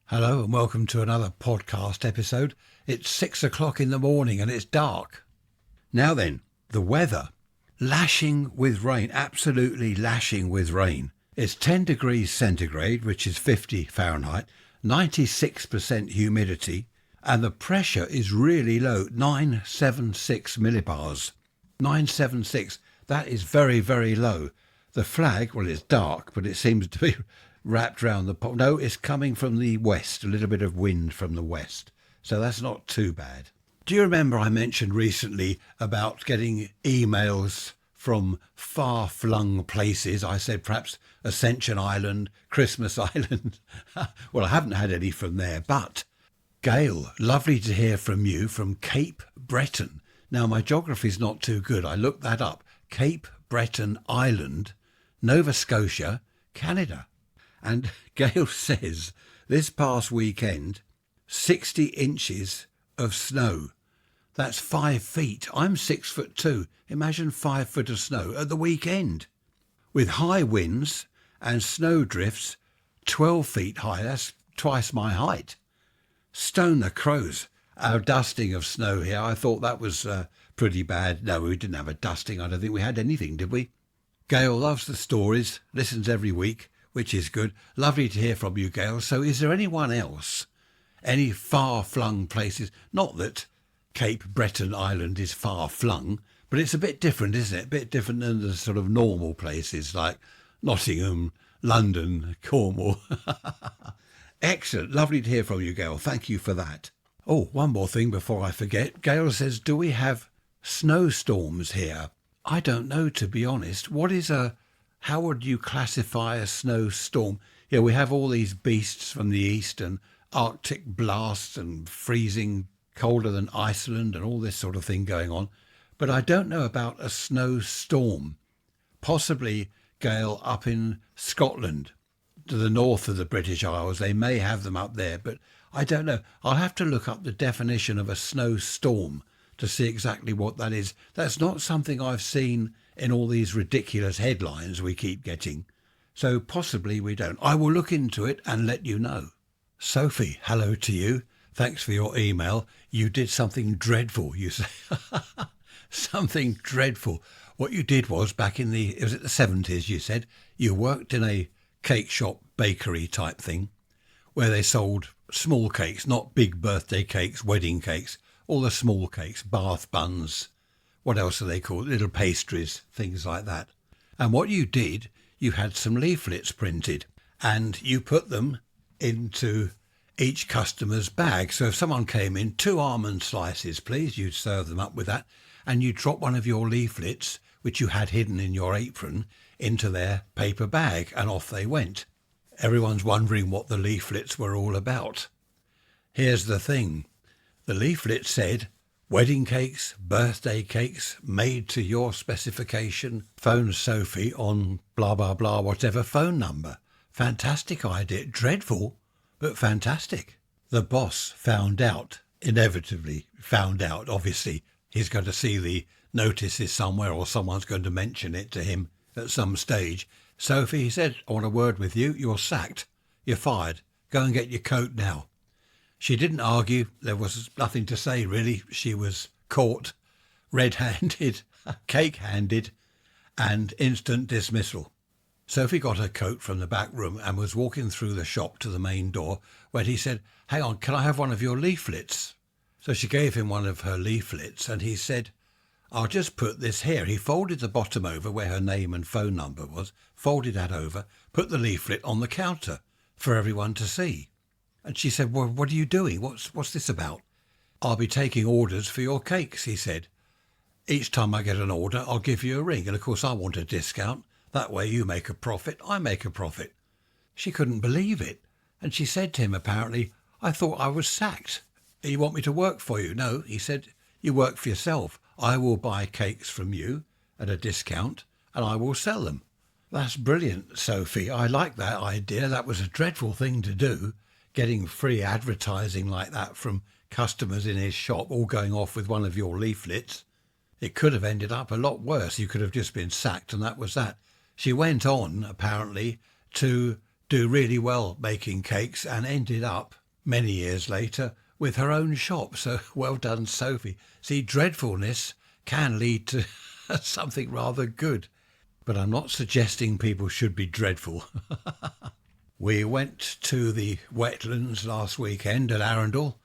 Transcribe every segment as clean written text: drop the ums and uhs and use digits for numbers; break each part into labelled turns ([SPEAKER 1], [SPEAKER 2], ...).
[SPEAKER 1] Hello and welcome to another podcast episode. It's 6 o'clock in the morning and it's dark. Now then, the weather. Lashing with rain, absolutely lashing with rain. It's 10 degrees centigrade, which is 50 Fahrenheit, 96% humidity, and the pressure is really low, 976 millibars. 976, that is very, very low. The flag, well, it's dark, but it seems to be wrapped round the pole. No, it's coming from the west, a little bit of wind from the west. So that's not too bad. Do you remember I mentioned recently about getting emails from far-flung places? I said perhaps Ascension Island, Christmas Island. Well, I haven't had any from there, but Gail, lovely to hear from you from Cape Breton. Now, my geography's not too good. I looked that up. Cape Breton Island, Nova Scotia, Canada. And Gail says this past weekend, 60 inches of snow. That's 5 feet. I'm 6'2". Imagine 5 foot of snow at the weekend. With high winds and snow drifts 12 feet high. That's twice my height. Stone the crows. Our dusting of snow here, I thought that was pretty bad. No, we didn't have a dusting. I don't think we had anything, did we? Gail loves the stories, listens every week, which is good. Lovely to hear from you, Gail. So is there anyone else, any far-flung places? Not that Cape Breton Island is far-flung, but it's a bit different, isn't it? A bit different than the sort of normal places like Nottingham, London, Cornwall. Excellent. Lovely to hear from you, Gail. Thank you for that. Oh, one more thing before I forget. Gail says, do we have snowstorms here? I don't know, to be honest. How would you classify a snowstorm? Yeah, we have all these beasts from the east and Arctic blasts and freezing colder than Iceland and all this sort of thing going on. But I don't know about a snowstorm. Possibly, Gail, up in Scotland, to the north of the British Isles. They may have them up there, but I don't know. I'll have to look up the definition of a snowstorm to see exactly what that is. That's not something I've seen in all these ridiculous headlines we keep getting. So possibly we don't. I will look into it and let you know. Sophie, hello to you. Thanks for your email. You did something dreadful, you say. Something dreadful. What you did was back in the 70s, you said, you worked in a cake shop, bakery type thing, where they sold small cakes, not big birthday cakes, wedding cakes, all the small cakes, bath buns, what else are they called? Little pastries, things like that. And what you did, you had some leaflets printed and you put them into each customer's bag. So if someone came in, 2 almond slices, please, you'd serve them up with that. And you drop one of your leaflets, which you had hidden in your apron, into their paper bag, and off they went. Everyone's wondering what the leaflets were all about. Here's the thing. The leaflet said, wedding cakes, birthday cakes, made to your specification. Phone Sophie on blah, blah, blah, whatever phone number. Fantastic idea. Dreadful, but fantastic. The boss found out, inevitably found out, obviously. He's going to see the notices somewhere or someone's going to mention it to him at some stage. Sophie, he said, I want a word with you. You're sacked. You're fired. Go and get your coat now. She didn't argue. There was nothing to say, really. She was caught, red-handed, cake-handed, and instant dismissal. Sophie got her coat from the back room and was walking through the shop to the main door when he said, hang on, can I have one of your leaflets? So she gave him one of her leaflets and he said, I'll just put this here. He folded the bottom over where her name and phone number was, folded that over, put the leaflet on the counter for everyone to see. And she said, well, what are you doing? What's this about? I'll be taking orders for your cakes, he said. Each time I get an order, I'll give you a ring. And of course, I want a discount. That way you make a profit, I make a profit. She couldn't believe it. And she said to him, apparently, I thought I was sacked. You want me to work for you? No, he said, you work for yourself. I will buy cakes from you at a discount and I will sell them. That's brilliant, Sophie. I like that idea. That was a dreadful thing to do. Getting free advertising like that from customers in his shop, all going off with one of your leaflets. It could have ended up a lot worse. You could have just been sacked and that was that. She went on, apparently, to do really well making cakes and ended up, many years later, with her own shop. So well done, Sophie. See, dreadfulness can lead to something rather good. But I'm not suggesting people should be dreadful. We went to the wetlands last weekend at Arundel,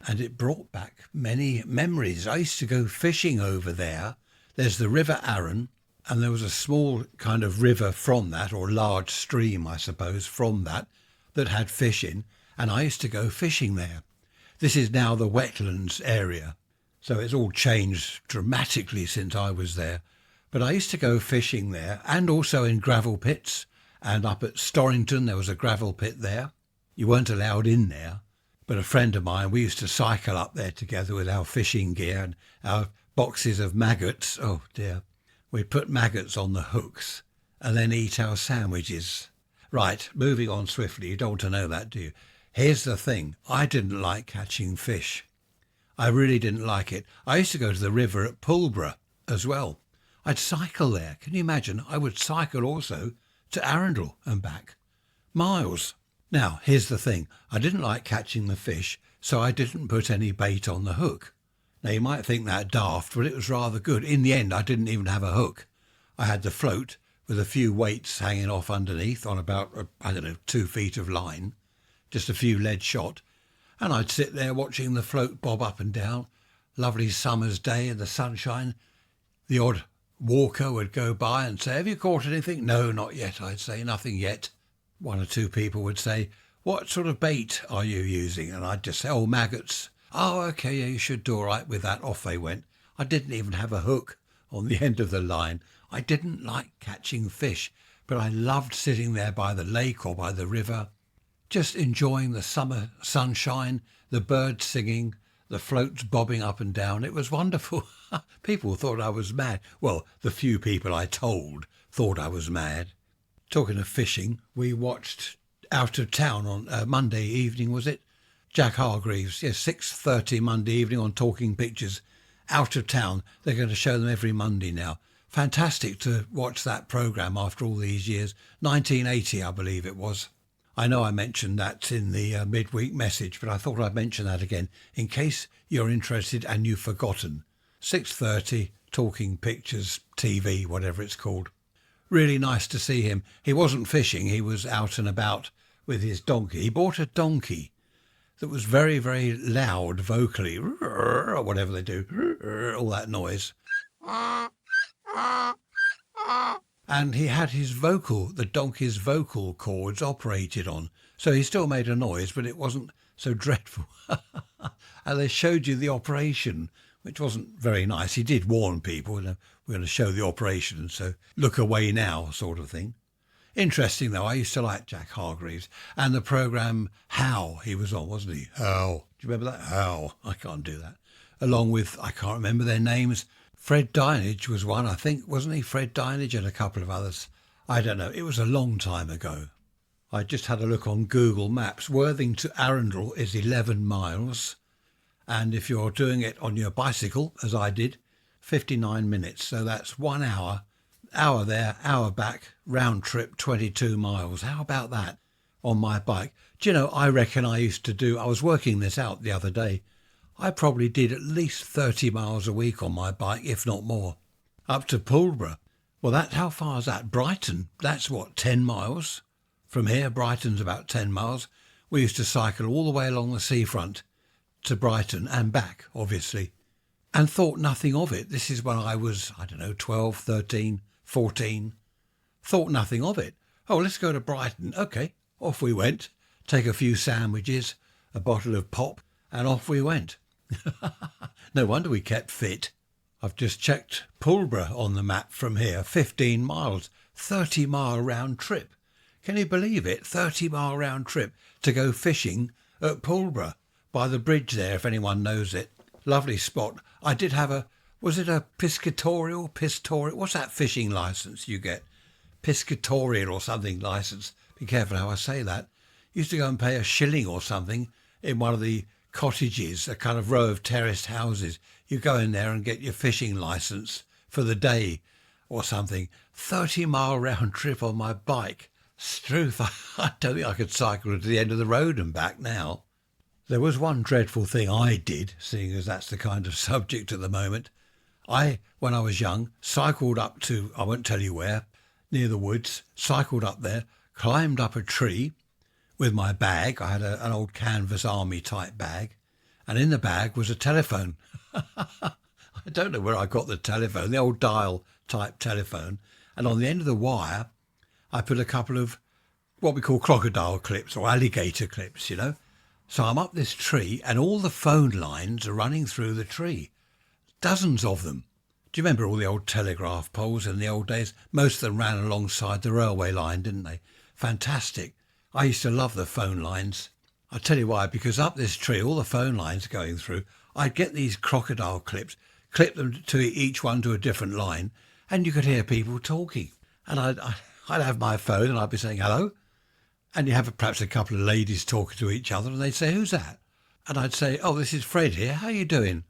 [SPEAKER 1] and it brought back many memories. I used to go fishing over there. There's the River Arun, and there was a small kind of river from that, or large stream, I suppose, from that had fish in, and I used to go fishing there. This is now the wetlands area, so it's all changed dramatically since I was there. But I used to go fishing there, and also in gravel pits, and up at Storrington there was a gravel pit there. You weren't allowed in there, but a friend of mine, we used to cycle up there together with our fishing gear and our boxes of maggots. Oh dear. We'd put maggots on the hooks and then eat our sandwiches. Right, moving on swiftly. You don't want to know that, do you? Here's the thing. I didn't like catching fish. I really didn't like it. I used to go to the river at Pulborough as well. I'd cycle there. Can you imagine? I would cycle also to Arundel and back. Miles. Now, here's the thing. I didn't like catching the fish, so I didn't put any bait on the hook. Now, you might think that daft, but it was rather good. In the end, I didn't even have a hook. I had the float with a few weights hanging off underneath on about, 2 feet of line, just a few lead shot, and I'd sit there watching the float bob up and down. Lovely summer's day in the sunshine. The odd walker would go by and say, "Have you caught anything?" "No, not yet," I'd say. "Nothing yet." One or two people would say, "What sort of bait are you using?" And I'd just say, "Oh, maggots." "Oh, okay, yeah, you should do all right with that." Off they went. I didn't even have a hook on the end of the line. I didn't like catching fish, but I loved sitting there by the lake or by the river, just enjoying the summer sunshine, the birds singing, the floats bobbing up and down. It was wonderful. People thought I was mad. Well, the few people I told thought I was mad. Talking of fishing, we watched Out of Town on Monday evening, was it? Jack Hargreaves, yes, 6:30 Monday evening on Talking Pictures. Out of Town. They're going to show them every Monday now. Fantastic to watch that programme after all these years. 1980, I believe it was. I know I mentioned that in the midweek message, but I thought I'd mention that again in case you're interested and you've forgotten. 6:30, Talking Pictures, TV, whatever it's called. Really nice to see him. He wasn't fishing, he was out and about with his donkey. He bought a donkey that was very, very loud vocally, or whatever they do, all that noise. And he had the donkey's vocal cords operated on. So he still made a noise, but it wasn't so dreadful. And they showed you the operation, which wasn't very nice. He did warn people, we're going to show the operation, so look away now, sort of thing. Interesting, though. I used to like Jack Hargreaves. And the programme How he was on, wasn't he? How. Do you remember that? How. I can't do that. Along with, I can't remember their names. Fred Dinage was one, I think, wasn't he? Fred Dinage and a couple of others. I don't know. It was a long time ago. I just had a look on Google Maps. Worthing to Arundel is 11 miles. And if you're doing it on your bicycle, as I did, 59 minutes. So that's 1 hour. Hour there, hour back, round trip, 22 miles. How about that on my bike? Do you know, I reckon I was working this out the other day. I probably did at least 30 miles a week on my bike, if not more. Up to Pulborough. Well, how far is that? Brighton, that's what, 10 miles? From here, Brighton's about 10 miles. We used to cycle all the way along the seafront to Brighton and back, obviously, and thought nothing of it. This is when I was, 12, 13, 14. Thought nothing of it. Oh, let's go to Brighton. OK, off we went. Take a few sandwiches, a bottle of pop, and off we went. No wonder we kept fit. I've just checked Pulborough on the map from here. 15 miles, 30-mile round trip. Can you believe it? 30-mile round trip to go fishing at Pulborough by the bridge there, if anyone knows it. Lovely spot. I did have was it a piscatorial? What's that fishing licence you get? Piscatorial or something licence. Be careful how I say that. Used to go and pay a shilling or something in one of the cottages, a kind of row of terraced houses. You go in there and get your fishing licence for the day or something. 30-mile round trip on my bike. Struth, I don't think I could cycle to the end of the road and back now. There was one dreadful thing I did, seeing as that's the kind of subject at the moment. When I was young, cycled up to, I won't tell you where, near the woods, cycled up there, climbed up a tree with my bag. I had an old canvas army type bag, and in the bag was a telephone. I don't know where I got the telephone, the old dial type telephone, and on the end of the wire I put a couple of what we call crocodile clips or alligator clips, you know. So I'm up this tree and all the phone lines are running through the tree. Dozens of them. Do you remember all the old telegraph poles in the old days? Most of them ran alongside the railway line, didn't they? Fantastic. I used to love the phone lines. I'll tell you why, because up this tree, all the phone lines going through, I'd get these crocodile clips, clip them to each one to a different line, and you could hear people talking. And I'd have my phone and I'd be saying, hello. And you have perhaps a couple of ladies talking to each other and they'd say, who's that? And I'd say, oh, this is Fred here. How are you doing?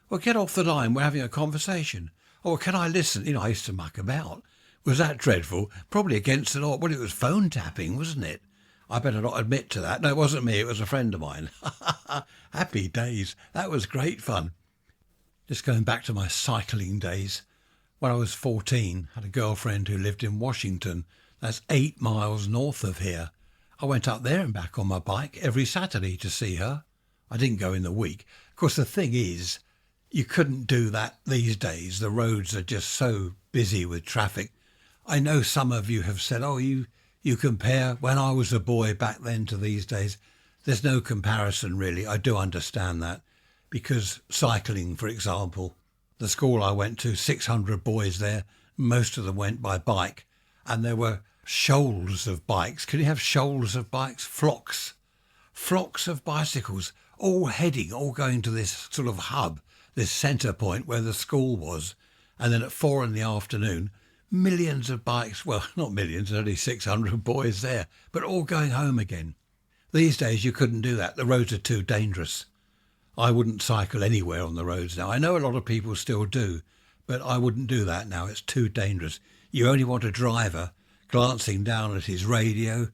[SPEAKER 1] Well, get off the line. We're having a conversation. Oh, can I listen? You know, I used to muck about. Was that dreadful? Probably against the law. Well, it was phone tapping, wasn't it? I better not admit to that. No, it wasn't me. It was a friend of mine. Happy days. That was great fun. Just going back to my cycling days. When I was 14, I had a girlfriend who lived in Washington. That's 8 miles north of here. I went up there and back on my bike every Saturday to see her. I didn't go in the week. Of course, the thing is, you couldn't do that these days. The roads are just so busy with traffic. I know some of you have said, oh, you compare when I was a boy back then to these days. There's no comparison, really. I do understand that. Because cycling, for example, the school I went to, 600 boys there, most of them went by bike. And there were shoals of bikes. Can you have shoals of bikes? Flocks of bicycles, all going to this sort of hub, this centre point where the school was. And then at 4 PM, millions of bikes, well, not millions, only 600 boys there, but all going home again. These days you couldn't do that. The roads are too dangerous. I wouldn't cycle anywhere on the roads now. I know a lot of people still do, but I wouldn't do that now. It's too dangerous. You only want a driver glancing down at his radio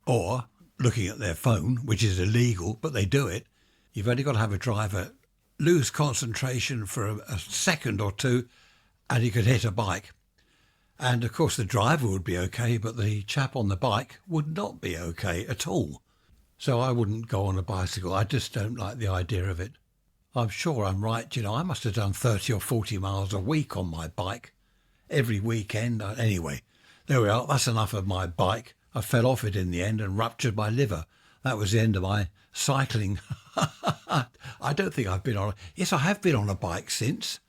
[SPEAKER 1] or looking at their phone, which is illegal, but they do it. You've only got to have a driver lose concentration for a second or two and he could hit a bike. And of course the driver would be okay, but the chap on the bike would not be okay at all. So I wouldn't go on a bicycle. I just don't like the idea of it. I'm sure I'm right. You know, I must have done 30 or 40 miles a week on my bike every weekend. Anyway, there we are. That's enough of my bike. I fell off it in the end and ruptured my liver. That was the end of my cycling. I don't think I've been on. Yes, I have been on a bike since.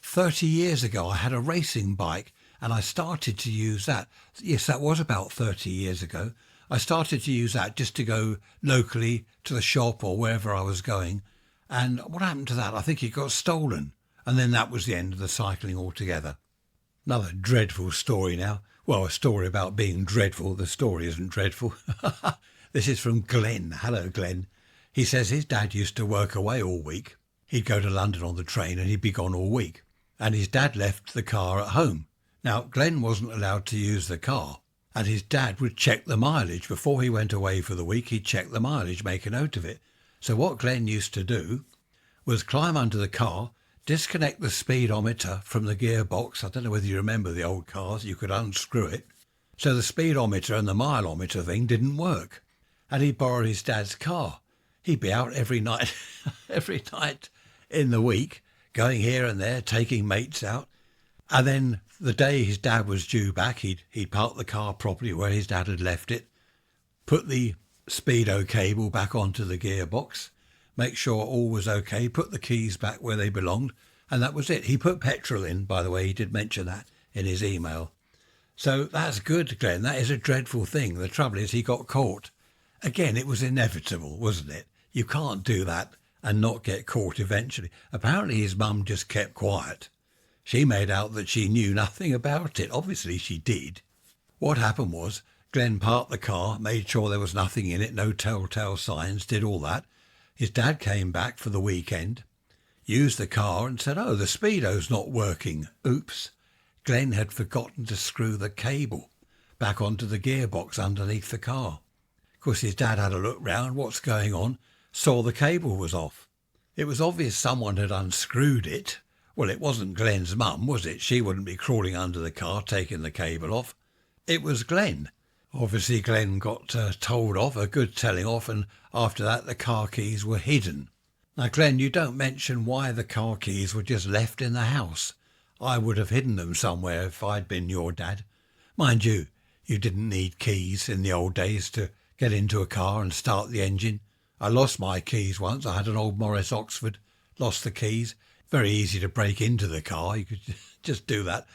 [SPEAKER 1] 30 years ago, I had a racing bike and I started to use that. Yes, that was about 30 years ago. I started to use that just to go locally to the shop or wherever I was going. And what happened to that? I think it got stolen. And then that was the end of the cycling altogether. Another dreadful story now. Well, a story about being dreadful. The story isn't dreadful. This is from Glenn. Hello, Glenn. He says his dad used to work away all week. He'd go to London on the train and he'd be gone all week. And his dad left the car at home. Now, Glenn wasn't allowed to use the car. And his dad would check the mileage. Before he went away for the week, he'd check the mileage, make a note of it. So what Glenn used to do was climb under the car, disconnect the speedometer from the gearbox. I don't know whether you remember the old cars. You could unscrew it. So the speedometer and the mileometer thing didn't work. And he'd borrow his dad's car. He'd be out every night, every night in the week, going here and there, taking mates out. And then the day his dad was due back, he'd park the car properly where his dad had left it, put the speedo cable back onto the gearbox, make sure all was okay, put the keys back where they belonged, and that was it. He put petrol in, by the way. He did mention that in his email. So that's good, Glenn. That is a dreadful thing. The trouble is he got caught. Again, it was inevitable, wasn't it? You can't do that and not get caught eventually. Apparently his mum just kept quiet. She made out that she knew nothing about it. Obviously she did. What happened was Glenn parked the car, made sure there was nothing in it, no telltale signs, did all that. His dad came back for the weekend, used the car and said, oh, the speedo's not working. Oops. Glenn had forgotten to screw the cable back onto the gearbox underneath the car. Of course, his dad had a look round, what's going on, saw the cable was off. It was obvious someone had unscrewed it. Well, it wasn't Glenn's mum, was it? She wouldn't be crawling under the car taking the cable off. It was Glenn. Obviously, Glenn got told off, a good telling off, and after that the car keys were hidden. Now, Glenn, you don't mention why the car keys were just left in the house. I would have hidden them somewhere if I'd been your dad. Mind you, you didn't need keys in the old days to get into a car and start the engine. I lost my keys once. I had an old Morris Oxford, lost the keys. Very easy to break into the car. You could just do that.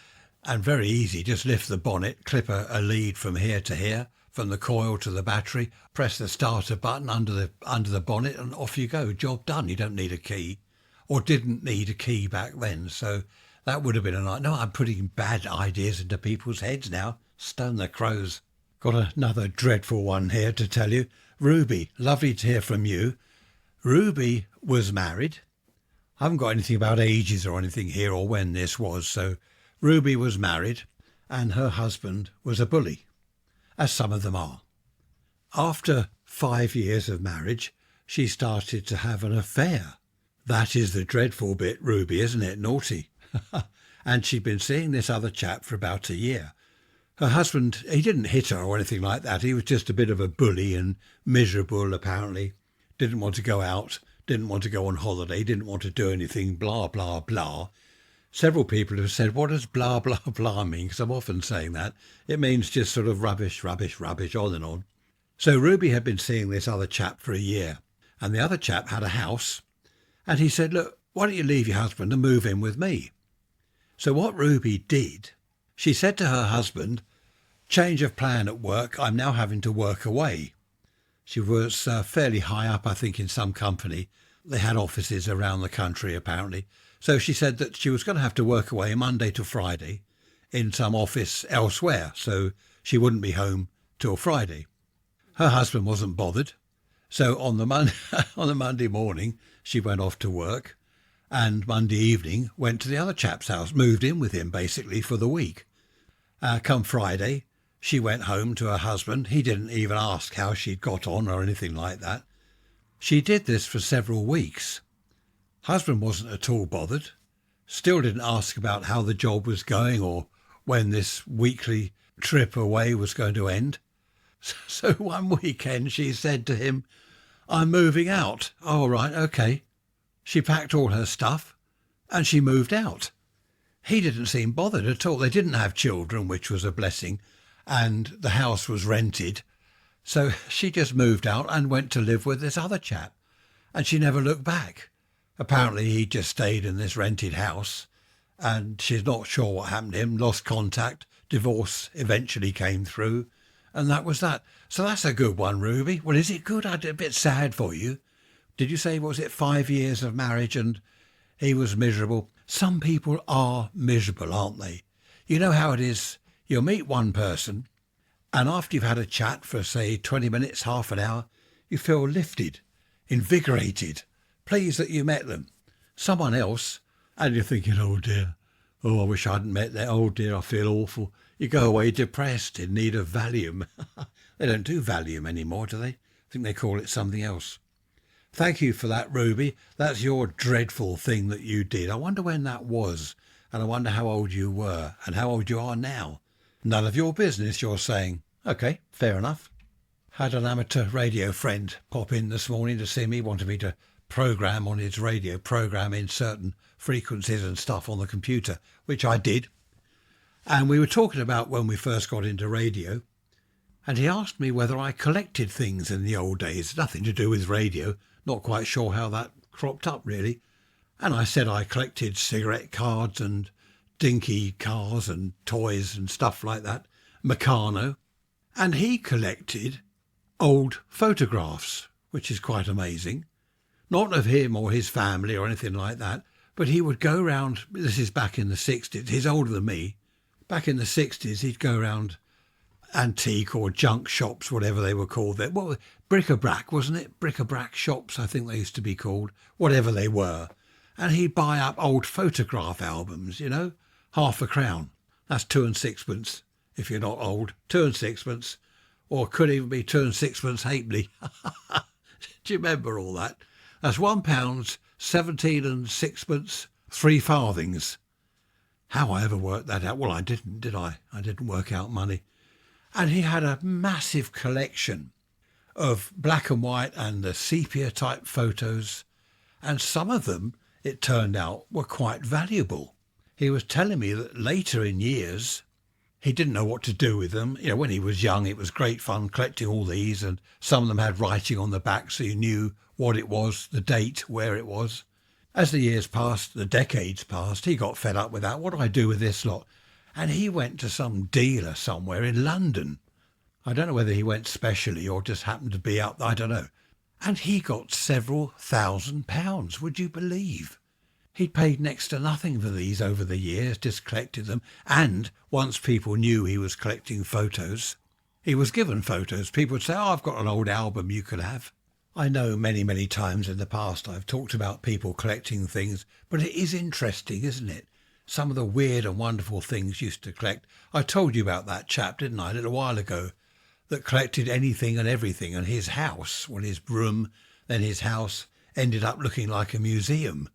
[SPEAKER 1] And very easy, just lift the bonnet, clip a lead from here to here, from the coil to the battery, press the starter button under the bonnet, and off you go. Job done. You don't need a key, or didn't need a key back then. So that would have been a night. No, I'm putting bad ideas into people's heads now. Stone the crows. Got another dreadful one here to tell you. Ruby, lovely to hear from you. Ruby was married. I haven't got anything about ages or anything here or when this was, so Ruby was married and her husband was a bully, as some of them are. After 5 years of marriage, she started to have an affair. That is the dreadful bit, Ruby, isn't it? Naughty. And she'd been seeing this other chap for about a year. Her husband, he didn't hit her or anything like that. He was just a bit of a bully and miserable, apparently. Didn't want to go out, didn't want to go on holiday, didn't want to do anything, blah, blah, blah. Several people have said, what does blah, blah, blah mean? Because I'm often saying that. It means just sort of rubbish, rubbish, rubbish, on and on. So Ruby had been seeing this other chap for a year. And the other chap had a house. And he said, look, why don't you leave your husband and move in with me? So what Ruby did, she said to her husband, change of plan at work, I'm now having to work away. She was fairly high up, I think, in some company. They had offices around the country, apparently. So she said that she was going to have to work away Monday to Friday in some office elsewhere, so she wouldn't be home till Friday. Her husband wasn't bothered. So on the Monday morning, she went off to work, and Monday evening went to the other chap's house, moved in with him basically for the week. Come Friday, she went home to her husband. He didn't even ask how she'd got on or anything like that. She did this for several weeks. Husband wasn't at all bothered. Still didn't ask about how the job was going or when this weekly trip away was going to end. So one weekend she said to him, I'm moving out. Oh, right, okay. She packed all her stuff and she moved out. He didn't seem bothered at all. They didn't have children, which was a blessing, and the house was rented. So she just moved out and went to live with this other chap, and she never looked back. Apparently he just stayed in this rented house, and she's not sure what happened to him, lost contact, divorce eventually came through, and that was that. So that's a good one, Ruby. Well, is it good? I'm a bit sad for you. Did you say, was it 5 years of marriage and he was miserable? Some people are miserable, aren't they? You know how it is. You'll meet one person, and after you've had a chat for, say, 20 minutes, half an hour, you feel lifted, invigorated, pleased that you met them. Someone else, and you're thinking, oh dear, oh, I wish I hadn't met that. Oh dear, I feel awful. You go away depressed, in need of Valium. They don't do Valium anymore, do they? I think they call it something else. Thank you for that, Ruby. That's your dreadful thing that you did. I wonder when that was, and I wonder how old you were and how old you are now. None of your business, you're saying. OK, fair enough. Had an amateur radio friend pop in this morning to see me, wanted me to program on his radio, program in certain frequencies and stuff on the computer, which I did. And we were talking about when we first got into radio, and he asked me whether I collected things in the old days. Nothing to do with radio. Not quite sure how that cropped up, really. And I said I collected cigarette cards and dinky cars and toys and stuff like that, Meccano. And he collected old photographs, which is quite amazing. Not of him or his family or anything like that, but he would go round, this is back in the 60s, he's older than me. Back in the 60s, he'd go round antique or junk shops, whatever they were called. Well, bric-a-brac, wasn't it? Bric-a-brac shops, I think they used to be called, whatever they were. And he'd buy up old photograph albums, you know, £0.50. That's 2 and 6pence if you're not old, 2 and sixpence, or could even be 2 and sixpence halfpenny. Do you remember all that? That's £1, 17 and sixpence, 3 farthings. How I ever worked that out? Well, I didn't, did I? I didn't work out money. And he had a massive collection of black and white and the sepia type photos, and some of them, it turned out, were quite valuable. He was telling me that later in years, he didn't know what to do with them. You know, when he was young, it was great fun collecting all these, and some of them had writing on the back so you knew what it was, the date, where it was. As the years passed, the decades passed, he got fed up with that. What do I do with this lot? And he went to some dealer somewhere in London. I don't know whether he went specially or just happened to be up, I don't know. And he got several £1,000s, would you believe? He'd paid next to nothing for these over the years, just collected them. And once people knew he was collecting photos, he was given photos. People would say, oh, I've got an old album you could have. I know many times in the past I've talked about people collecting things, but it is interesting, isn't it? Some of the weird and wonderful things used to collect. I told you about that chap, didn't I, a little while ago, that collected anything and everything, and his house, well, his room, then his house, ended up looking like a museum.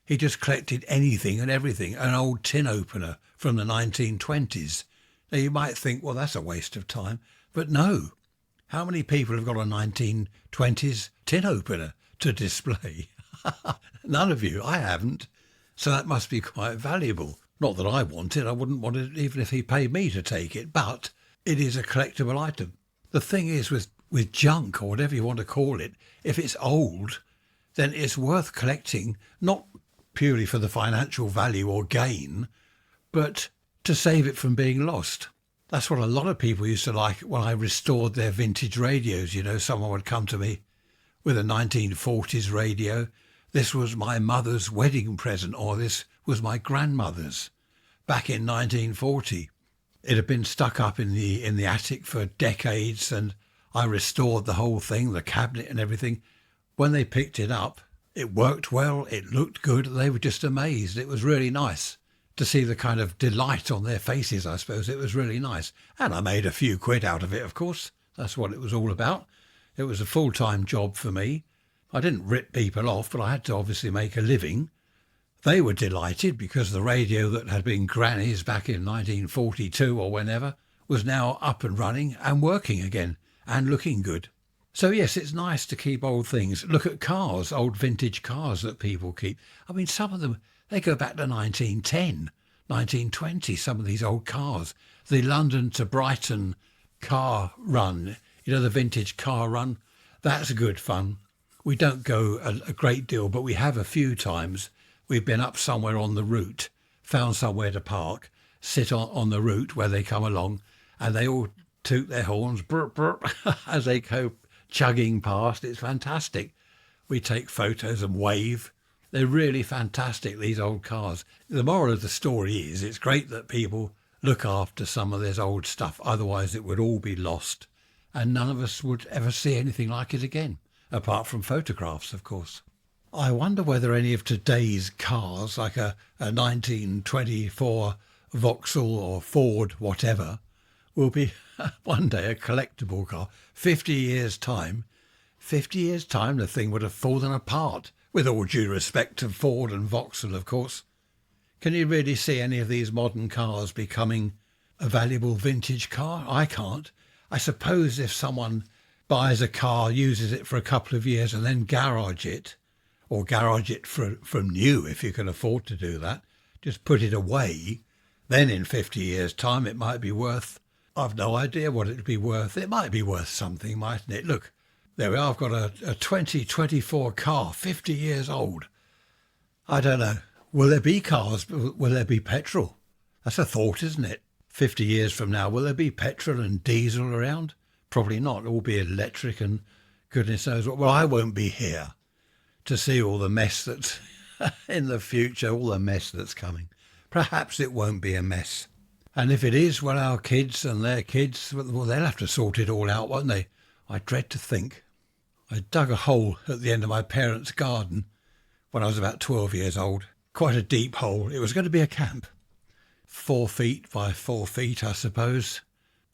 [SPEAKER 1] He just collected anything and everything, an old tin opener from the 1920s. Now you might think, well, that's a waste of time, but no. How many people have got a 1920s tin opener to display? None of you. I haven't. So that must be quite valuable. Not that I want it. I wouldn't want it even if he paid me to take it, but it is a collectible item. The thing is with junk, or whatever you want to call it, if it's old, then it's worth collecting, not purely for the financial value or gain, but to save it from being lost. That's what a lot of people used to like when I restored their vintage radios. You know, someone would come to me with a 1940s radio. This was my mother's wedding present, or this was my grandmother's back in 1940. It had been stuck up in the attic for decades, and I restored the whole thing, the cabinet and everything. When they picked it up, it worked well, it looked good, they were just amazed. It was really nice to see the kind of delight on their faces, I suppose. It was really nice. And I made a few quid out of it, of course. That's what it was all about. It was a full-time job for me. I didn't rip people off, but I had to obviously make a living. They were delighted because the radio that had been Granny's back in 1942 or whenever was now up and running and working again and looking good. So yes, it's nice to keep old things. Look at cars, old vintage cars that people keep. I mean, some of them, they go back to 1910, 1920, some of these old cars. The London to Brighton car run, you know, the vintage car run, that's good fun. We don't go a great deal, but we have a few times. We've been up somewhere on the route, found somewhere to park, sit on the route where they come along, and they all toot their horns, burp, burp, as they go chugging past. It's fantastic. We take photos and wave. They're really fantastic, these old cars. The moral of the story is it's great that people look after some of this old stuff. Otherwise, it would all be lost, and none of us would ever see anything like it again, apart from photographs, of course. I wonder whether any of today's cars, like a 1924 Vauxhall or Ford, whatever, will be one day a collectible car. 50 years' time, the thing would have fallen apart, with all due respect to Ford and Vauxhall, of course. Can you really see any of these modern cars becoming a valuable vintage car? I can't. I suppose if someone buys a car, uses it for a couple of years and then garage it, or garage it from new if you can afford to do that, just put it away, then in 50 years' time it might be worth, I've no idea what it would be worth. It might be worth something, mightn't it? Look, there we are, I've got a 2024 car, 50 years old. I don't know. Will there be cars? Will there be petrol? That's a thought, isn't it? 50 years from now, will there be petrol and diesel around? Probably not. It'll all be electric and goodness knows what. Well, I won't be here to see all the mess that's in the future, all the mess that's coming. Perhaps it won't be a mess. And if it is, well, our kids and their kids, well, they'll have to sort it all out, won't they? I dread to think. I dug a hole at the end of my parents' garden when I was about 12 years old. Quite a deep hole. It was going to be a camp. 4 feet by 4 feet, I suppose.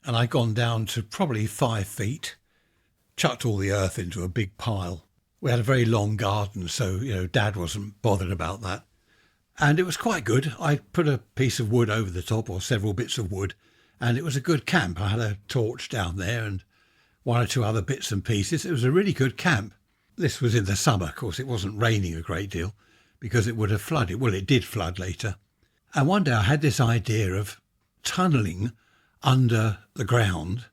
[SPEAKER 1] And I'd gone down to probably 5 feet, chucked all the earth into a big pile. We had a very long garden, so, Dad wasn't bothered about that. And it was quite good. I put a piece of wood over the top, or several bits of wood, and it was a good camp. I had a torch down there and one or two other bits and pieces. It was a really good camp. This was in the summer, of course. It wasn't raining a great deal because it would have flooded. Well, it did flood later. And one day I had this idea of tunnelling under the ground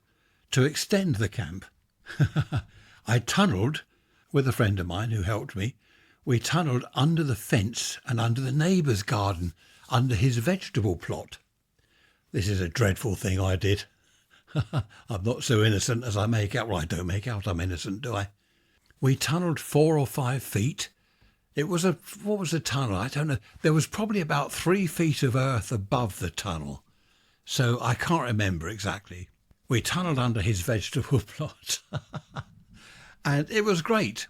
[SPEAKER 1] to extend the camp. I tunnelled with a friend of mine who helped me. We tunnelled under the fence and under the neighbour's garden, under his vegetable plot. This is a dreadful thing I did. I'm not so innocent as I make out. Well, I don't make out I'm innocent, do I? We tunnelled 4 or 5 feet. What was the tunnel? I don't know. There was probably about 3 feet of earth above the tunnel. So I can't remember exactly. We tunnelled under his vegetable plot. And it was great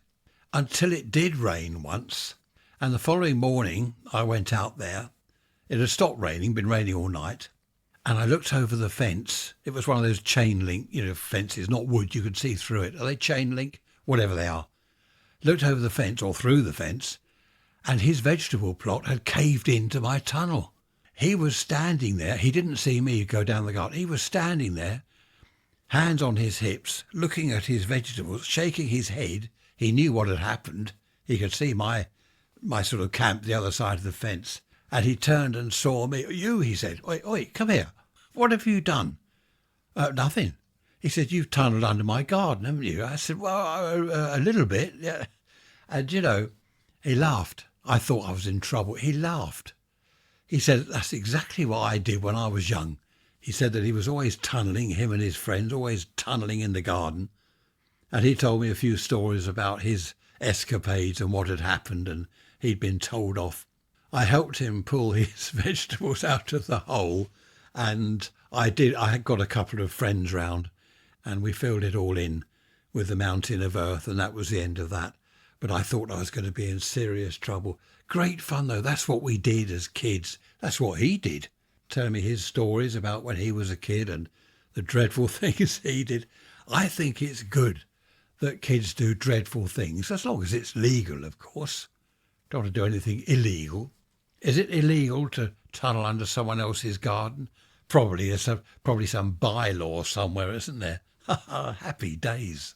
[SPEAKER 1] until it did rain once. And the following morning I went out there. It had stopped raining, been raining all night. And I looked over the fence. It was one of those chain link, fences, not wood. You could see through it. Are they chain link? Whatever they are. Looked over the fence or through the fence, and his vegetable plot had caved into my tunnel. He was standing there. He didn't see me go down the garden. He was standing there, hands on his hips, looking at his vegetables, shaking his head. He knew what had happened. He could see my sort of camp the other side of the fence. And he turned and saw me. "You," he said, oi, come here. What have you done?" "Nothing." He said, "You've tunnelled under my garden, haven't you?" I said, "Well, a little bit, yeah." And, he laughed. I thought I was in trouble. He laughed. He said, "That's exactly what I did when I was young." He said that he was always tunnelling, him and his friends, always tunnelling in the garden. And he told me a few stories about his escapades and what had happened, and he'd been told off. I helped him pull his vegetables out of the hole, and I had got a couple of friends round, and we filled it all in with the mountain of earth, and that was the end of that. But I thought I was going to be in serious trouble. Great fun, though. That's what we did as kids. That's what he did. Telling me his stories about when he was a kid and the dreadful things he did. I think it's good that kids do dreadful things, as long as it's legal, of course. Don't want to do anything illegal. Is it illegal to tunnel under someone else's garden? Probably there's probably some bylaw somewhere, isn't there? Happy days.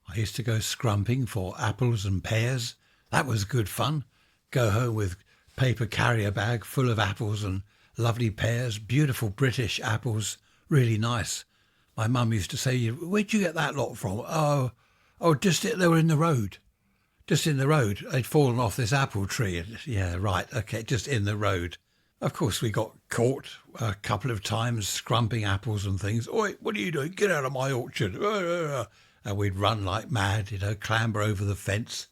[SPEAKER 1] I used to go scrumping for apples and pears. That was good fun. Go home with paper carrier bag full of apples and lovely pears, beautiful British apples, really nice. My mum used to say, "Where'd you get that lot from?" Oh, they were in the road. Just in the road. They'd fallen off this apple tree. Yeah, right, okay, just in the road. Of course, we got caught a couple of times scrumping apples and things. "Oi, what are you doing? Get out of my orchard." And we'd run like mad, clamber over the fence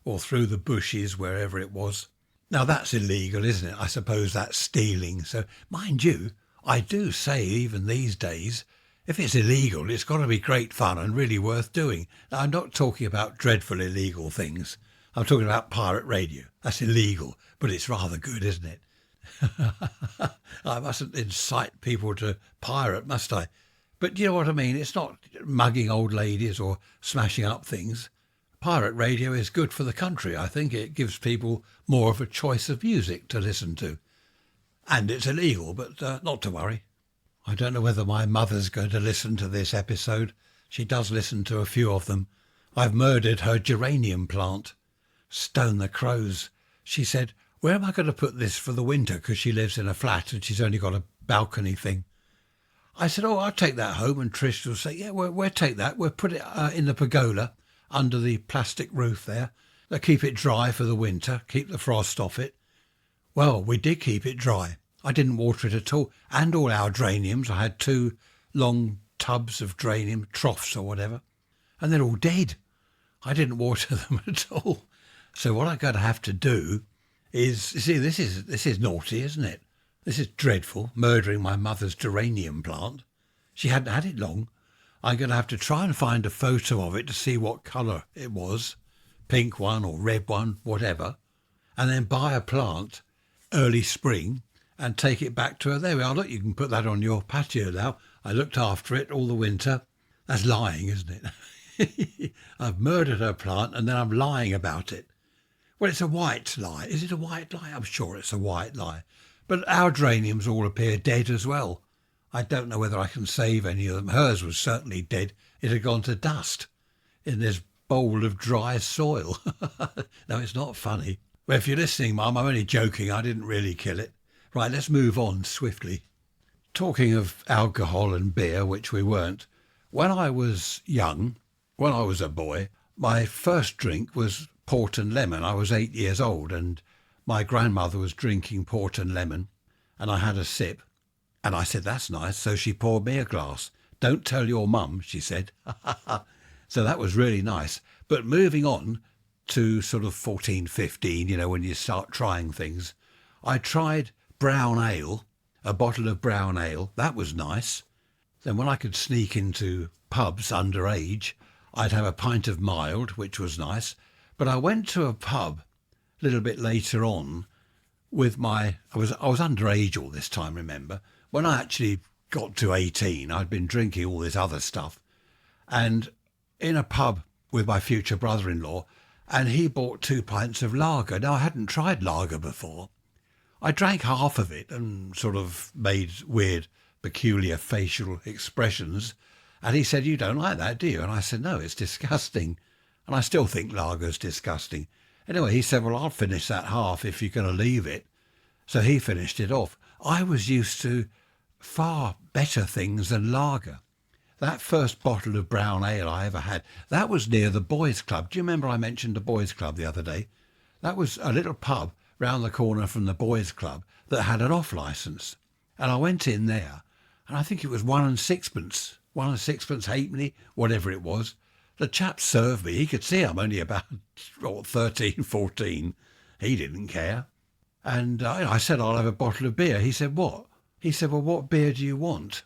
[SPEAKER 1] or through the bushes, wherever it was. Now, that's illegal, isn't it? I suppose that's stealing. So, mind you, I do say even these days, if it's illegal, it's got to be great fun and really worth doing. Now, I'm not talking about dreadful illegal things. I'm talking about pirate radio. That's illegal, but it's rather good, isn't it? I mustn't incite people to pirate, must I? But you know what I mean? It's not mugging old ladies or smashing up things. Pirate radio is good for the country. I think it gives people more of a choice of music to listen to. And it's illegal, but not to worry. I don't know whether my mother's going to listen to this episode. She does listen to a few of them. I've murdered her geranium plant. Stone the crows. She said, "Where am I going to put this for the winter?" Because she lives in a flat and she's only got a balcony thing. I said, "Oh, I'll take that home." And Trish will say, "Yeah, we'll take that. We'll put it in the pergola under the plastic roof there. They'll keep it dry for the winter, keep the frost off it." Well, we did keep it dry. I didn't water it at all. And all our geraniums. I had 2 long tubs of geranium, troughs or whatever. And they're all dead. I didn't water them at all. So what I'm going to have to do is, you see, this is naughty, isn't it? This is dreadful, murdering my mother's geranium plant. She hadn't had it long. I'm going to have to try and find a photo of it to see what colour it was, pink one or red one, whatever, and then buy a plant early spring and take it back to her. There we are. Look, you can put that on your patio now. I looked after it all the winter. That's lying, isn't it? I've murdered her plant and then I'm lying about it. Well, it's a white lie. Is it a white lie? I'm sure it's a white lie. But our geraniums all appear dead as well. I don't know whether I can save any of them. Hers was certainly dead. It had gone to dust in this bowl of dry soil. No, it's not funny. Well, if you're listening, Mum, I'm only joking. I didn't really kill it. Right, let's move on swiftly. Talking of alcohol and beer, which we weren't, when I was young, when I was a boy, my first drink was port and lemon. I was 8 years old and my grandmother was drinking port and lemon and I had a sip and I said, that's nice. So she poured me a glass. Don't tell your mum, she said. So that was really nice. But moving on to sort of 14, 15, you know, when you start trying things, I tried brown ale, a bottle of brown ale. That was nice. Then when I could sneak into pubs underage, I'd have a pint of mild, which was nice. But I went to a pub a little bit later on with I was underage all this time, remember. When I actually got to 18, I'd been drinking all this other stuff. And in a pub with my future brother-in-law, and he bought 2 pints of lager. Now, I hadn't tried lager before. I drank half of it and sort of made weird, peculiar facial expressions. And he said, you don't like that, do you? And I said, no, it's disgusting. And I still think lager's disgusting. Anyway, he said, well, I'll finish that half if you're going to leave it. So he finished it off. I was used to far better things than lager. That first bottle of brown ale I ever had, that was near the Boys Club. Do you remember I mentioned the Boys Club the other day? That was a little pub round the corner from the Boys Club that had an off licence. And I went in there, and I think it was 1 and sixpence, halfpenny, whatever it was. The chap served me. He could see I'm only about 13, 14. He didn't care. And I said, I'll have a bottle of beer. He said, what? He said, well, what beer do you want?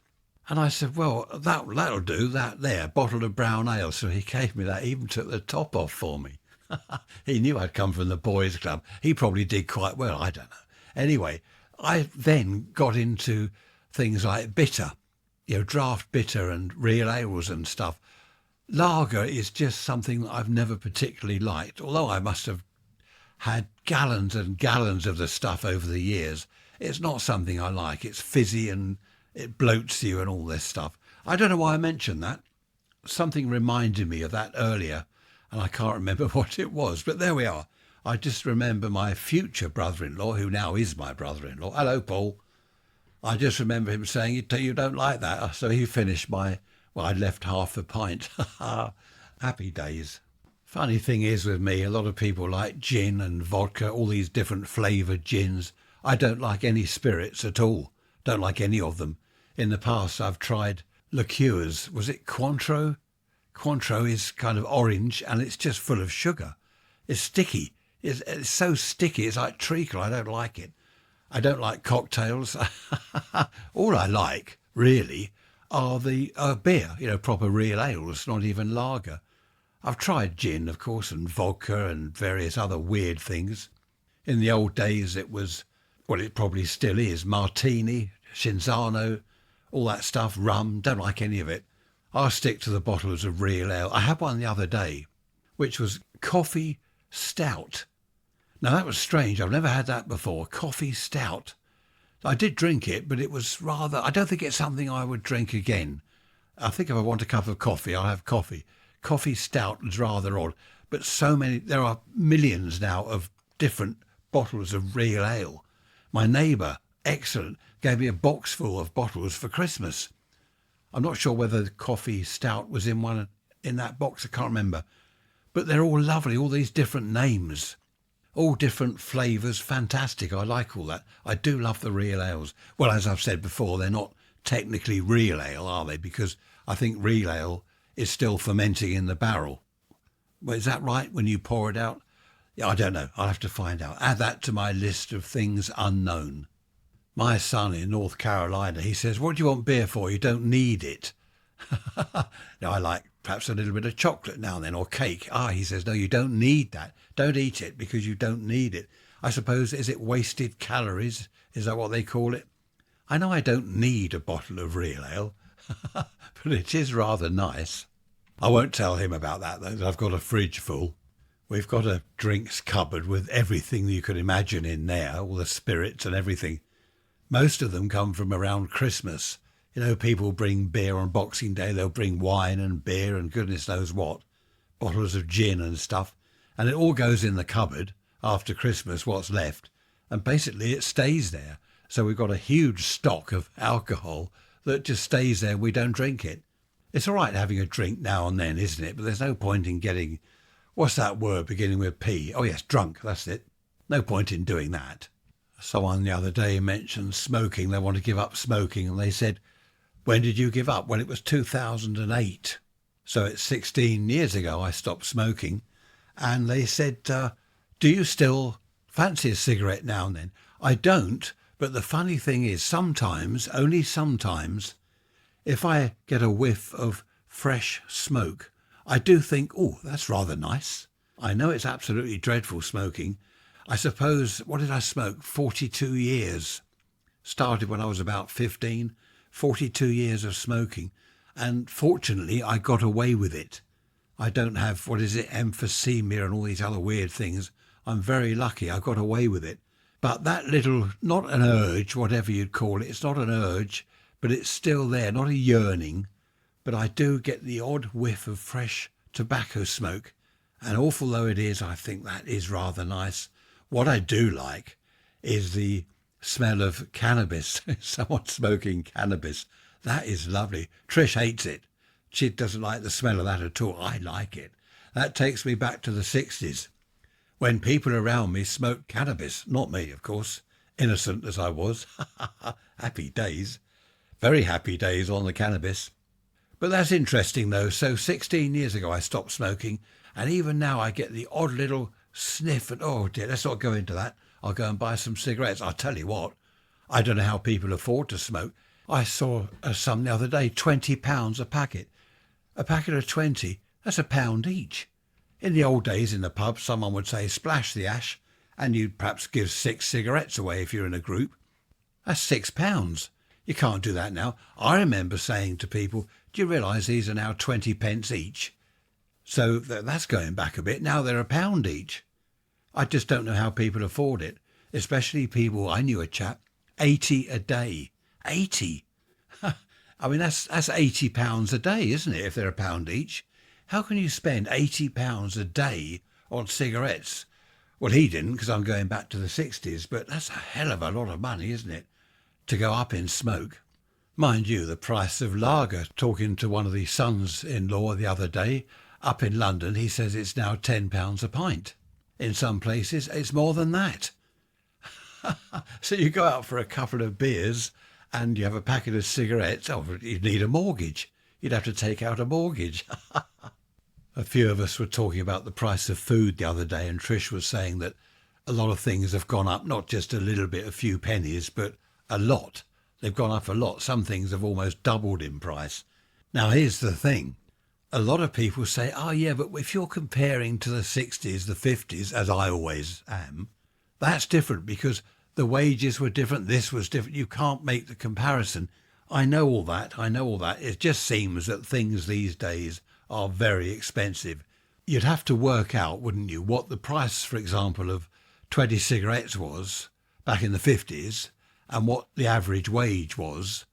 [SPEAKER 1] And I said, well, that'll do, that there, bottle of brown ale. So he gave me that, even took the top off for me. He knew I'd come from the boys' club. He probably did quite well, I don't know. Anyway, I then got into things like bitter, draft bitter and real ales and stuff. Lager is just something that I've never particularly liked, although I must have had gallons and gallons of the stuff over the years. It's not something I like. It's fizzy and it bloats you and all this stuff. I don't know why I mentioned that. Something reminded me of that earlier, and I can't remember what it was. But there we are. I just remember my future brother-in-law, who now is my brother-in-law. Hello, Paul. I just remember him saying, you don't like that. So he finished I'd left half a pint. Happy days. Funny thing is with me, a lot of people like gin and vodka, all these different flavoured gins. I don't like any spirits at all. Don't like any of them. In the past, I've tried liqueurs. Was it Cointreau? Cointreau is kind of orange and it's just full of sugar. It's sticky. It's so sticky. It's like treacle. I don't like it. I don't like cocktails. All I like, really, are the beer, proper real ales, not even lager. I've tried gin, of course, and vodka and various other weird things. In the old days, it was, well, it probably still is, martini, Cinzano, all that stuff, rum. Don't like any of it. I'll stick to the bottles of real ale. I had one the other day, which was coffee stout. Now, that was strange. I've never had that before, coffee stout. I did drink it, but it was rather, I don't think it's something I would drink again. I think if I want a cup of coffee, I'll have coffee. Coffee stout is rather odd, but there are millions now of different bottles of real ale. My neighbour, excellent, gave me a box full of bottles for Christmas. I'm not sure whether the coffee stout was in that box, I can't remember. But they're all lovely, all these different names, all different flavours, fantastic. I like all that. I do love the real ales. Well, as I've said before, they're not technically real ale, are they? Because I think real ale is still fermenting in the barrel. Well, is that right when you pour it out? Yeah, I don't know. I'll have to find out. Add that to my list of things unknown. My son in North Carolina, he says, what do you want beer for? You don't need it. Now, I like perhaps a little bit of chocolate now and then, or cake. He says, no, you don't need that. Don't eat it because you don't need it. I suppose, is it wasted calories? Is that what they call it? I know I don't need a bottle of real ale, but it is rather nice. I won't tell him about that, though. I've got a fridge full. We've got a drinks cupboard with everything you could imagine in there, all the spirits and everything. Most of them come from around Christmas. You know, people bring beer on Boxing Day. They'll bring wine and beer and goodness knows what, bottles of gin and stuff. And it all goes in the cupboard after Christmas, what's left. And basically it stays there. So we've got a huge stock of alcohol that just stays there. We don't drink it. It's all right having a drink now and then, isn't it? But there's no point in getting, what's that word beginning with P? Oh yes, drunk, that's it. No point in doing that. Someone the other day mentioned smoking. They want to give up smoking. And they said, when did you give up? Well, it was 2008. So it's 16 years ago I stopped smoking. And they said, do you still fancy a cigarette now and then? I don't. But the funny thing is, sometimes, only sometimes, if I get a whiff of fresh smoke, I do think, oh, that's rather nice. I know it's absolutely dreadful smoking. I suppose, what did I smoke? 42 years. Started when I was about 15, 42 years of smoking. And fortunately, I got away with it. I don't have, emphysema and all these other weird things. I'm very lucky I got away with it. But that little, not an urge, whatever you'd call it, it's not an urge, but it's still there, not a yearning. But I do get the odd whiff of fresh tobacco smoke. And awful though it is, I think that is rather nice. What I do like is the smell of cannabis, someone smoking cannabis. That is lovely. Trish hates it. She doesn't like the smell of that at all. I like it. That takes me back to the 60s, when people around me smoked cannabis. Not me, of course, innocent as I was. Happy days. Very happy days on the cannabis. But that's interesting, though. So 16 years ago I stopped smoking, and even now I get the odd little sniff, and oh dear, let's not go into that. I'll go and buy some cigarettes. I'll tell you what, I don't know how people afford to smoke. I saw some the other day, £20 a packet. A packet of 20, that's £1 each. In the old days in the pub, someone would say, splash the ash, and you'd perhaps give 6 cigarettes away if you're in a group. That's £6. You can't do that now. I remember saying to people, do you realise these are now 20 pence each? So that's going back a bit. Now they're £1 each. I just don't know how people afford it, especially people. I knew a chap, 80 a day. 80. I mean, that's £80 a day, isn't it, if they're £1 each? How can you spend £80 a day on cigarettes? Well, he didn't, because I'm going back to the 60s, but that's a hell of a lot of money, isn't it, to go up in smoke? Mind you, the price of lager, talking to one of the sons-in-law the other day, up in London, he says it's now £10 a pint. In some places, it's more than that. So you go out for a couple of beers and you have a packet of cigarettes. Oh, you'd need a mortgage. You'd have to take out a mortgage. A few of us were talking about the price of food the other day, and Trish was saying that a lot of things have gone up, not just a little bit, a few pennies, but a lot. They've gone up a lot. Some things have almost doubled in price. Now, here's the thing. A lot of people say, oh, yeah, but if you're comparing to the 60s, the 50s, as I always am, that's different because the wages were different. This was different. You can't make the comparison. I know all that. It just seems that things these days are very expensive. You'd have to work out, wouldn't you, what the price, for example, of 20 cigarettes was back in the 50s and what the average wage was,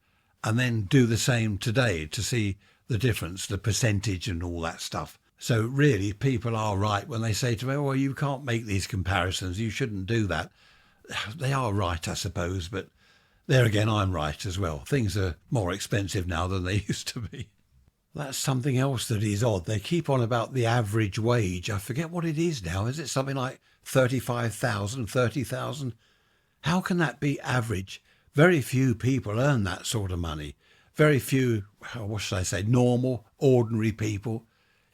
[SPEAKER 1] and then do the same today to see the difference, the percentage and all that stuff. So really, people are right when they say to me, well, you can't make these comparisons. You shouldn't do that. They are right, I suppose, but there again, I'm right as well. Things are more expensive now than they used to be. That's something else that is odd. They keep on about the average wage. I forget what it is now. Is it something like 35,000, 30,000? How can that be average? Very few people earn that sort of money. Very few, what should I say, normal, ordinary people.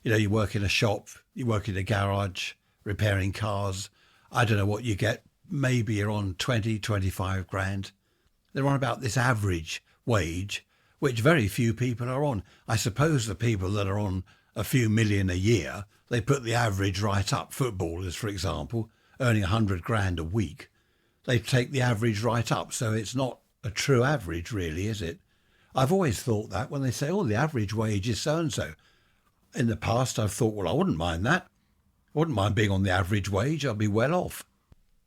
[SPEAKER 1] You know, you work in a shop, you work in a garage, repairing cars. I don't know what you get. Maybe you're on 20, 25 grand. They're on about this average wage, which very few people are on. I suppose the people that are on a few million a year, they put the average right up. Footballers, for example, earning 100 grand a week, they take the average right up. So it's not a true average, really, is it? I've always thought that when they say, oh, the average wage is so-and-so. In the past, I've thought, well, I wouldn't mind that. I wouldn't mind being on the average wage. I'd be well off.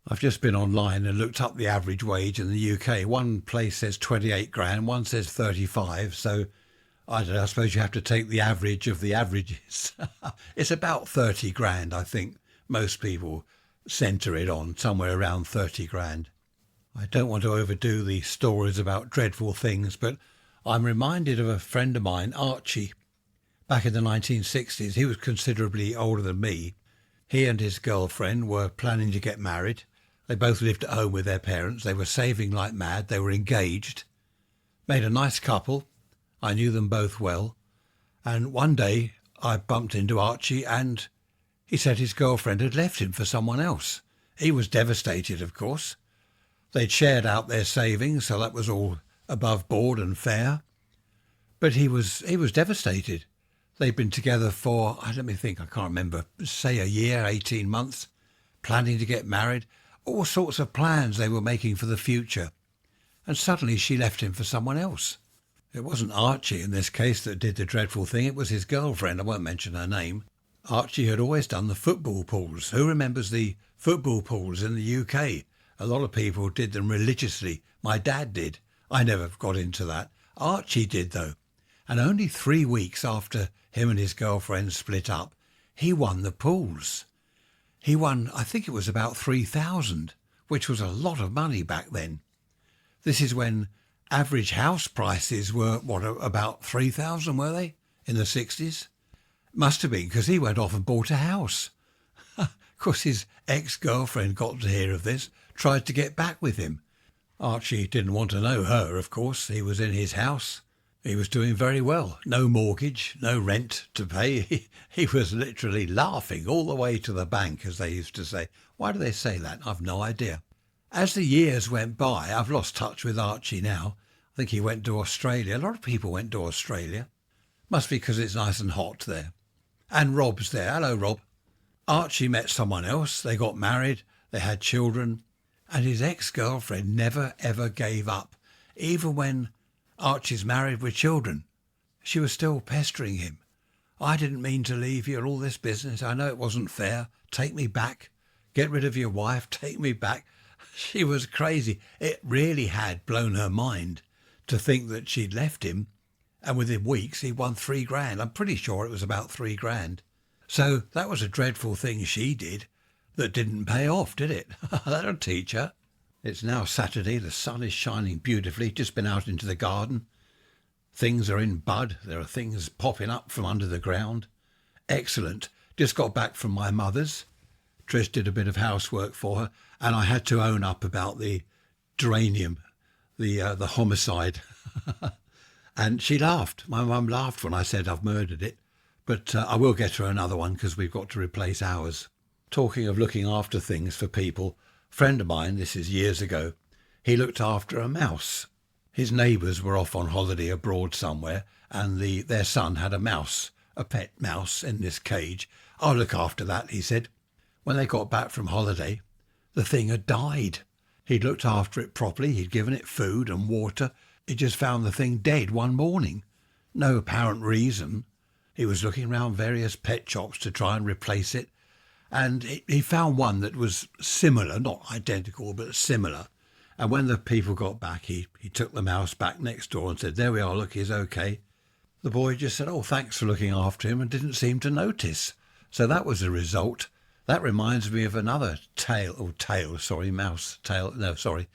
[SPEAKER 1] I've just been online and looked up the average wage in the UK. One place says 28 grand, one says 35. So I don't know, I suppose you have to take the average of the averages. It's about 30 grand, I think. Most people centre it on somewhere around 30 grand. I don't want to overdo the stories about dreadful things, but I'm reminded of a friend of mine, Archie. Back in the 1960s, he was considerably older than me. He and his girlfriend were planning to get married. They both lived at home with their parents. They were saving like mad. They were engaged. Made a nice couple. I knew them both well. And one day I bumped into Archie and he said his girlfriend had left him for someone else. He was devastated, of course. They'd shared out their savings, so that was all above board and fair. But he was devastated. They'd been together for, let me think, I can't remember, say a year, 18 months, planning to get married, all sorts of plans they were making for the future. And suddenly she left him for someone else. It wasn't Archie in this case that did the dreadful thing, it was his girlfriend, I won't mention her name. Archie had always done the football pools. Who remembers the football pools in the UK? A lot of people did them religiously. My dad did. I never got into that. Archie did, though. And only 3 weeks after him and his girlfriend split up, he won the pools. He won, I think it was about 3,000, which was a lot of money back then. This is when average house prices were, about 3,000, were they, in the 60s? Must have been, because he went off and bought a house. Of course, his ex-girlfriend got to hear of this, tried to get back with him. Archie didn't want to know her, of course. He was in his house. He was doing very well. No mortgage, no rent to pay. He was literally laughing all the way to the bank, as they used to say. Why do they say that? I've no idea. As the years went by, I've lost touch with Archie now. I think he went to Australia. A lot of people went to Australia. Must be because it's nice and hot there. And Rob's there. Hello, Rob. Archie met someone else. They got married. They had children. And his ex-girlfriend never, ever gave up. Even when Archie's married with children, she was still pestering him. I didn't mean to leave you and all this business. I know it wasn't fair. Take me back. Get rid of your wife. Take me back. She was crazy. It really had blown her mind to think that she'd left him. And within weeks, he won 3 grand. I'm pretty sure it was about 3 grand. So that was a dreadful thing she did that didn't pay off, did it? That'll teach her. It's now Saturday. The sun is shining beautifully. Just been out into the garden. Things are in bud. There are things popping up from under the ground. Excellent. Just got back from my mother's. Trish did a bit of housework for her, and I had to own up about the geranium, the homicide. And she laughed. My mum laughed when I said I've murdered it. But I will get her another one because we've got to replace ours. Talking of looking after things for people, a friend of mine, this is years ago, he looked after a mouse. His neighbours were off on holiday abroad somewhere, and their son had a mouse, a pet mouse in this cage. I'll look after that, he said. When they got back from holiday, the thing had died. He'd looked after it properly, he'd given it food and water. He just found the thing dead one morning. No apparent reason. He was looking round various pet shops to try and replace it, and he found one that was similar, not identical, but similar. And when the people got back, he took the mouse back next door and said, there we are, look, he's okay. The boy just said, oh, thanks for looking after him, and didn't seem to notice. So that was the result. That reminds me of another mouse tail. No, sorry.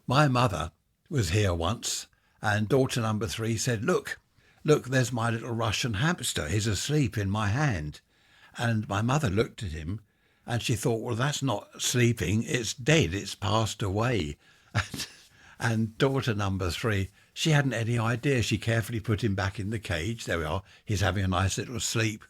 [SPEAKER 1] My mother was here once, and daughter number 3 said, look, there's my little Russian hamster. He's asleep in my hand. And my mother looked at him, and she thought, well, that's not sleeping. It's dead. It's passed away. And daughter number 3, she hadn't any idea. She carefully put him back in the cage. There we are. He's having a nice little sleep.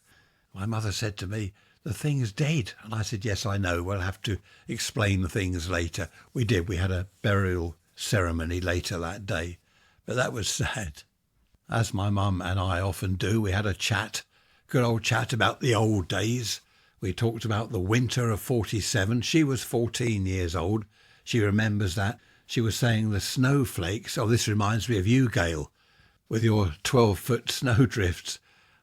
[SPEAKER 1] My mother said to me, the thing's dead. And I said, yes, I know. We'll have to explain the things later. We did. We had a burial ceremony later that day. But that was sad. As my mum and I often do, we had a chat, good old chat about the old days We talked about the winter of 47. She was 14 years old. She remembers that. She was saying the snowflakes. Oh, this reminds me of you, Gail, with your 12-foot snowdrifts.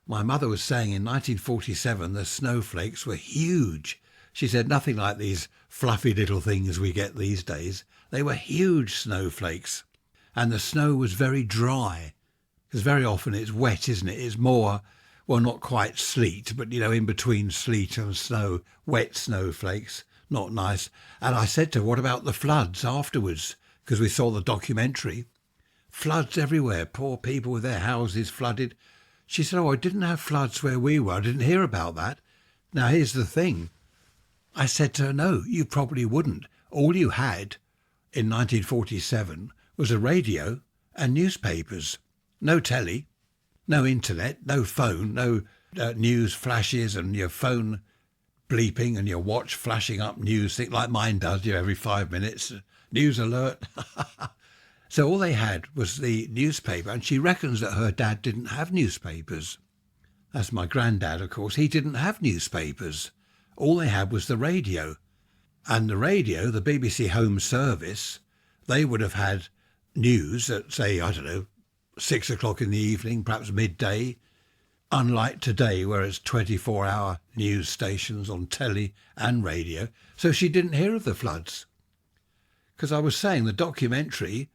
[SPEAKER 1] My mother was saying in 1947 the snowflakes were huge. She said nothing like these fluffy little things we get these days. They were huge snowflakes. And the snow was very dry. Because very often it's wet, isn't it? It's more, well, not quite sleet, but, in between sleet and snow, wet snowflakes. Not nice. And I said to her, what about the floods afterwards? Because we saw the documentary. Floods everywhere. Poor people with their houses flooded. She said, oh, I didn't have floods where we were. I didn't hear about that. Now, here's the thing. I said to her, no, you probably wouldn't. All you had in 1947 was a radio and newspapers. No telly, no internet, no phone, no news flashes and your phone bleeping and your watch flashing up news, like mine does, every 5 minutes. News alert. So all they had was the newspaper, and she reckons that her dad didn't have newspapers. That's my granddad, of course. He didn't have newspapers. All they had was the radio. And the radio, the BBC Home Service, they would have had news at, say, 6 o'clock in the evening, perhaps midday, unlike today where it's 24-hour news stations on telly and radio. So she didn't hear of the floods. Because I was saying the documentary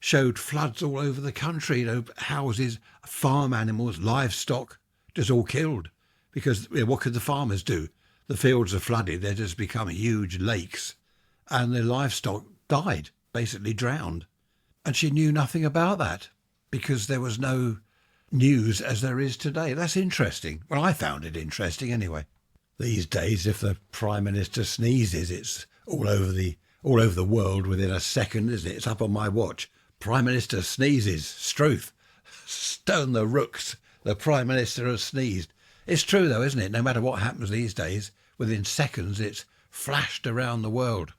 [SPEAKER 1] showed floods all over the country, houses, farm animals, livestock, just all killed. Because what could the farmers do? The fields are flooded, they're just become huge lakes, and the livestock died, basically drowned. And she knew nothing about that because there was no news as there is today. That's interesting. Well, I found it interesting anyway. These days, if the Prime Minister sneezes, it's all over the world within a second, isn't it? It's up on my watch. Prime Minister sneezes. Struth. Stone the rooks. The Prime Minister has sneezed. It's true though, isn't it? No matter what happens these days, within seconds it's flashed around the world.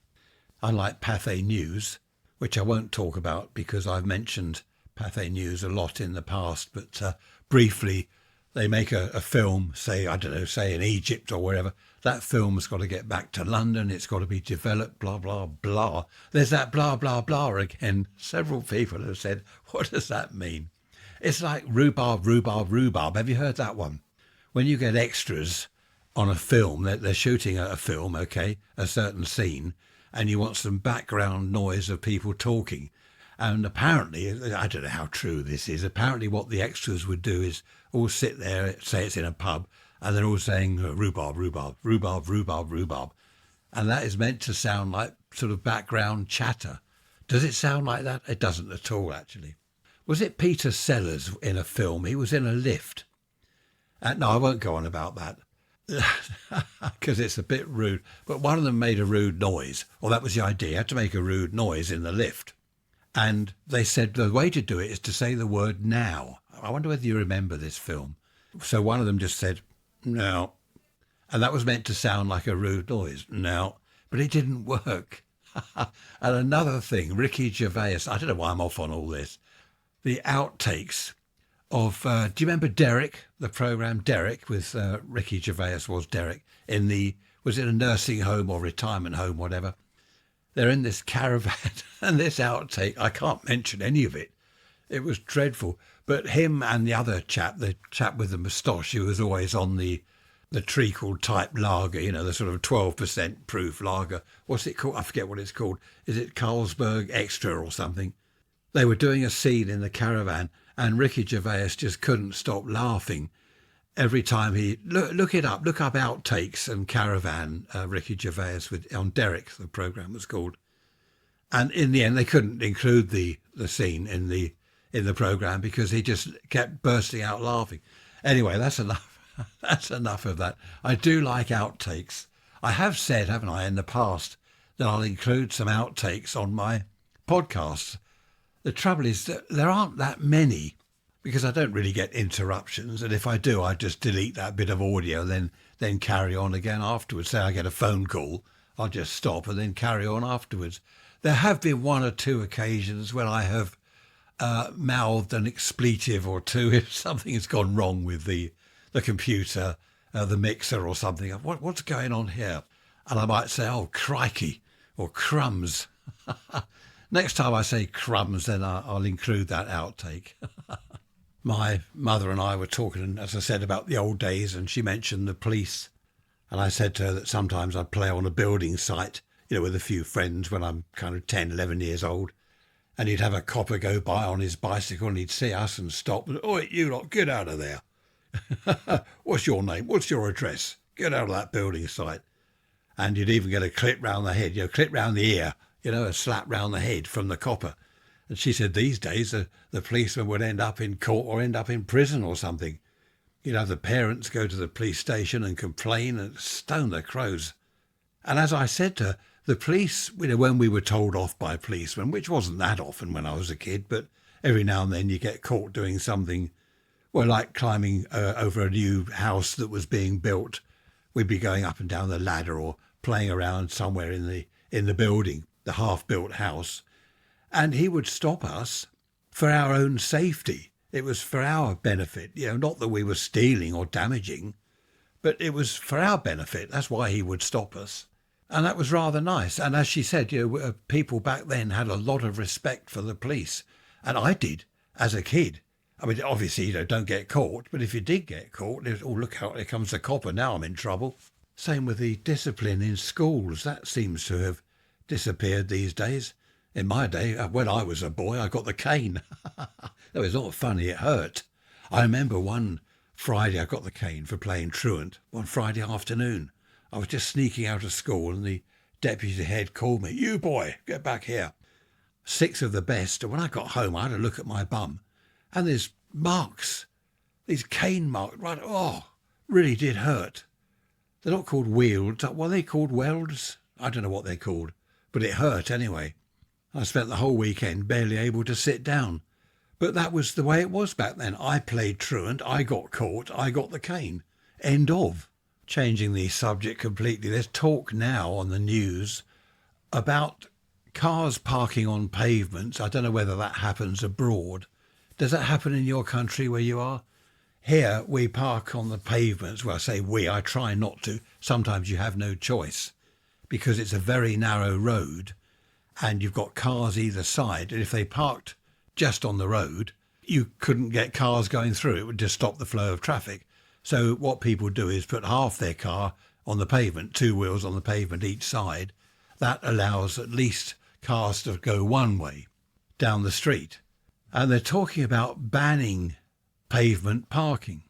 [SPEAKER 1] Unlike Pathé News, which I won't talk about because I've mentioned Pathé News a lot in the past, but briefly, they make a film, say in Egypt or wherever. That film's got to get back to London. It's got to be developed, blah, blah, blah. There's that blah, blah, blah again. Several people have said, what does that mean? It's like rhubarb, rhubarb, rhubarb. Have you heard that one? When you get extras on a film, they're shooting a film, okay, a certain scene, and you want some background noise of people talking. And apparently, I don't know how true this is, apparently what the extras would do is all sit there, say it's in a pub, and they're all saying rhubarb, rhubarb, rhubarb, rhubarb, rhubarb. And that is meant to sound like sort of background chatter. Does it sound like that? It doesn't at all, actually. Was it Peter Sellers in a film? He was in a lift. No, I won't go on about that because it's a bit rude. But one of them made a rude noise. Well, that was the idea. You had to make a rude noise in the lift. And they said the way to do it is to say the word now. I wonder whether you remember this film. So one of them just said, no. And that was meant to sound like a rude noise. No. But it didn't work. And another thing, Ricky Gervais, I don't know why I'm off on all this. The outtakes of, do you remember Derek, the programme Derek with Ricky Gervais was Derek, was it a nursing home or retirement home, whatever? They're in this caravan and this outtake, I can't mention any of it. It was dreadful. But him and the other chap, the chap with the moustache, who was always on the treacle type lager, the sort of 12% proof lager. What's it called? I forget what it's called. Is it Carlsberg Extra or something? They were doing a scene in the caravan and Ricky Gervais just couldn't stop laughing. Every time he look up outtakes and caravan, Ricky Gervais on Derek, the programme was called, and in the end they couldn't include the scene in the programme because he just kept bursting out laughing. Anyway, that's enough. That's enough of that. I do like outtakes. I have said, haven't I, in the past that I'll include some outtakes on my podcasts. The trouble is that there aren't that many, because I don't really get interruptions, and if I do, I just delete that bit of audio, then carry on again afterwards. Say I get a phone call, I'll just stop and then carry on afterwards. There have been one or two occasions when I have mouthed an expletive or two if something has gone wrong with the computer, the mixer or something. What's going on here? And I might say, oh, crikey, or crumbs. Next time I say crumbs, then I'll include that outtake. My mother and I were talking, as I said, about the old days, and she mentioned the police. And I said to her that sometimes I'd play on a building site, with a few friends when I'm kind of 10, 11 years old. And he'd have a copper go by on his bicycle and he'd see us and stop. And, oi, you lot, get out of there. What's your name? What's your address? Get out of that building site. And you'd even get a clip round the head, clip round the ear, a slap round the head from the copper. And she said these days the policeman would end up in court or end up in prison or something. You'd have the parents go to the police station and complain and stone the crows. And as I said to her, the police, when we were told off by policemen, which wasn't that often when I was a kid, but every now and then you get caught doing something, well, like climbing over a new house that was being built. We'd be going up and down the ladder or playing around somewhere in the building, the half-built house. And he would stop us for our own safety. It was for our benefit, not that we were stealing or damaging, but it was for our benefit. That's why he would stop us. And that was rather nice. And as she said, people back then had a lot of respect for the police. And I did as a kid. I mean, obviously, don't get caught. But if you did get caught, oh, look out, here comes the copper. Now I'm in trouble. Same with the discipline in schools. That seems to have disappeared these days. In my day, when I was a boy, I got the cane. That was not funny, it hurt. I remember one Friday I got the cane for playing truant, one Friday afternoon. I was just sneaking out of school and the deputy head called me, "You boy, get back here." 6 of the best, and when I got home I had a look at my bum and there's marks, these cane marks, right, really did hurt. They're not called wealds, what are they called, welds? I don't know what they're called, but it hurt anyway. I spent the whole weekend barely able to sit down. But that was the way it was back then. I played truant, I got caught, I got the cane. End of. Changing the subject completely, there's talk now on the news about cars parking on pavements. I don't know whether that happens abroad. Does that happen in your country where you are? Here we park on the pavements. Well, I say we, I try not to. Sometimes you have no choice because it's a very narrow road and you've got cars either side. And if they parked just on the road, you couldn't get cars going through. It would just stop the flow of traffic. So what people do is put half their car on the pavement, 2 wheels on the pavement each side. That allows at least cars to go one way down the street. And they're talking about banning pavement parking.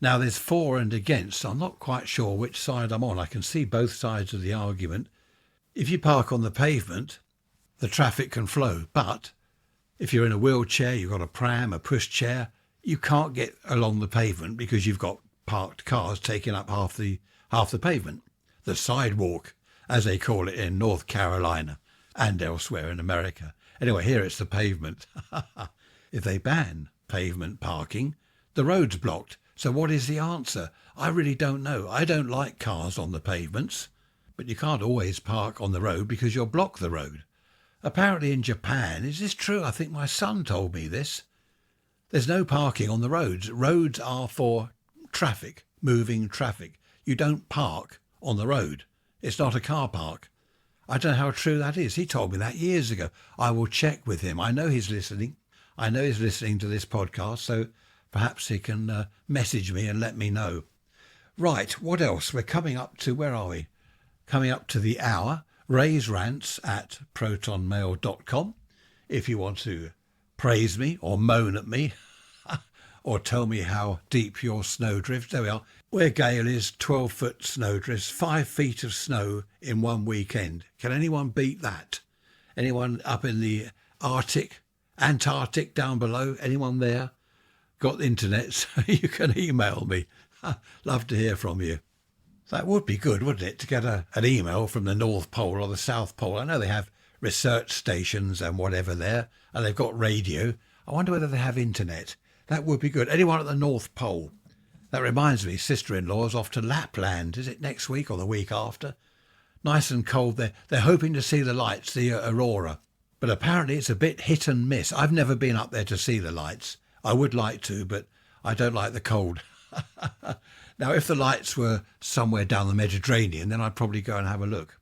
[SPEAKER 1] Now there's for and against. I'm not quite sure which side I'm on. I can see both sides of the argument. If you park on the pavement, the traffic can flow. But if you're in a wheelchair, you've got a pram, a pushchair, you can't get along the pavement because you've got parked cars taking up half the pavement. The sidewalk, as they call it in North Carolina and elsewhere in America. Anyway, here it's the pavement. If they ban pavement parking, the road's blocked. So what is the answer? I really don't know. I don't like cars on the pavements, but you can't always park on the road because you'll block the road. Apparently in Japan, is this true? I think my son told me this. There's no parking on the roads. Roads are for traffic, moving traffic. You don't park on the road. It's not a car park. I don't know how true that is. He told me that years ago. I will check with him. I know he's listening. I know he's listening to this podcast, so perhaps he can message me and let me know. Right, what else? We're coming up to, where are we? Coming up to the hour. Ray's Rants at protonmail.com. If you want to praise me or moan at me or tell me how deep your snow drifts. There we are. Where Gale is, 12-foot snow drifts, 5 feet of snow in one weekend. Can anyone beat that? Anyone up in the Arctic, Antarctic down below? Anyone there? Got the internet, so you can email me. Love to hear from you. That would be good, wouldn't it, to get an email from the North Pole or the South Pole. I know they have research stations and whatever there, and they've got radio. I wonder whether they have internet. That would be good. Anyone at the North Pole? That reminds me, sister-in-law's off to Lapland. Is it next week or the week after? Nice and cold there. They're hoping to see the lights, the aurora. But apparently it's a bit hit and miss. I've never been up there to see the lights. I would like to, but I don't like the cold. Now, if the lights were somewhere down the Mediterranean, then I'd probably go and have a look.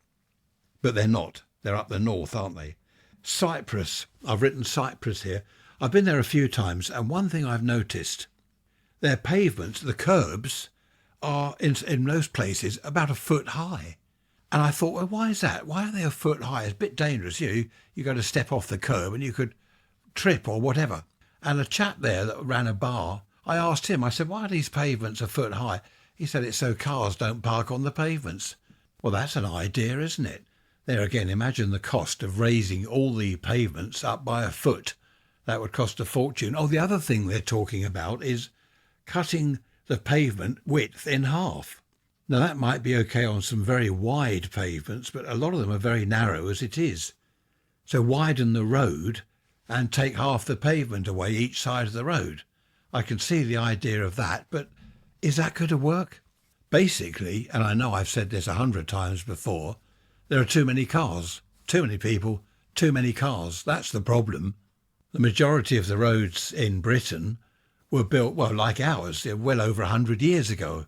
[SPEAKER 1] But they're not. They're up the north, aren't they? Cyprus. I've written Cyprus here. I've been there a few times, and one thing I've noticed, their pavements, the curbs, are in most places about a foot high. And I thought, well, why is that? Why are they a foot high? It's a bit dangerous. You got to step off the curb and you could trip or whatever. And a chap there that ran a bar, I asked him, I said, why are these pavements a foot high? He said, it's so cars don't park on the pavements. Well, that's an idea, isn't it? There again, imagine the cost of raising all the pavements up by a foot. That would cost a fortune. Oh, the other thing they're talking about is cutting the pavement width in half. Now, that might be okay on some very wide pavements, but a lot of them are very narrow as it is. So widen the road and take half the pavement away each side of the road. I can see the idea of that, but is that going to work? Basically, and I know I've said this 100 times before, there are too many cars, too many people, too many cars. That's the problem. The majority of the roads in Britain were built, well, like ours, well over 100 years ago.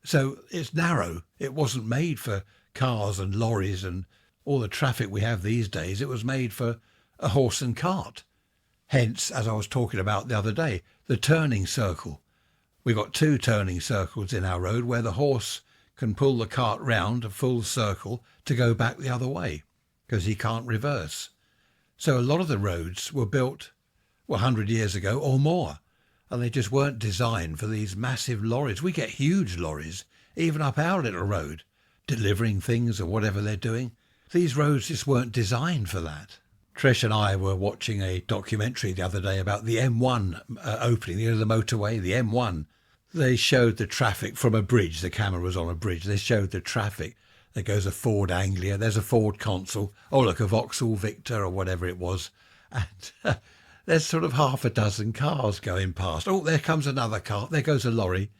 [SPEAKER 1] So it's narrow. It wasn't made for cars and lorries and all the traffic we have these days. It was made for a horse and cart. Hence, as I was talking about the other day, the turning circle. We've got 2 turning circles in our road where the horse can pull the cart round a full circle to go back the other way because he can't reverse. So a lot of the roads were built 100 years ago or more, and they just weren't designed for these massive lorries. We get huge lorries, even up our little road, delivering things or whatever they're doing. These roads just weren't designed for that. Trish and I were watching a documentary the other day about the M1 opening, the motorway, the M1. They showed the traffic from a bridge. The camera was on a bridge. They showed the traffic. There goes a Ford Anglia. There's a Ford Consul. Oh, look, a Vauxhall Victor or whatever it was. And there's sort of half a dozen cars going past. Oh, there comes another car. There goes a lorry.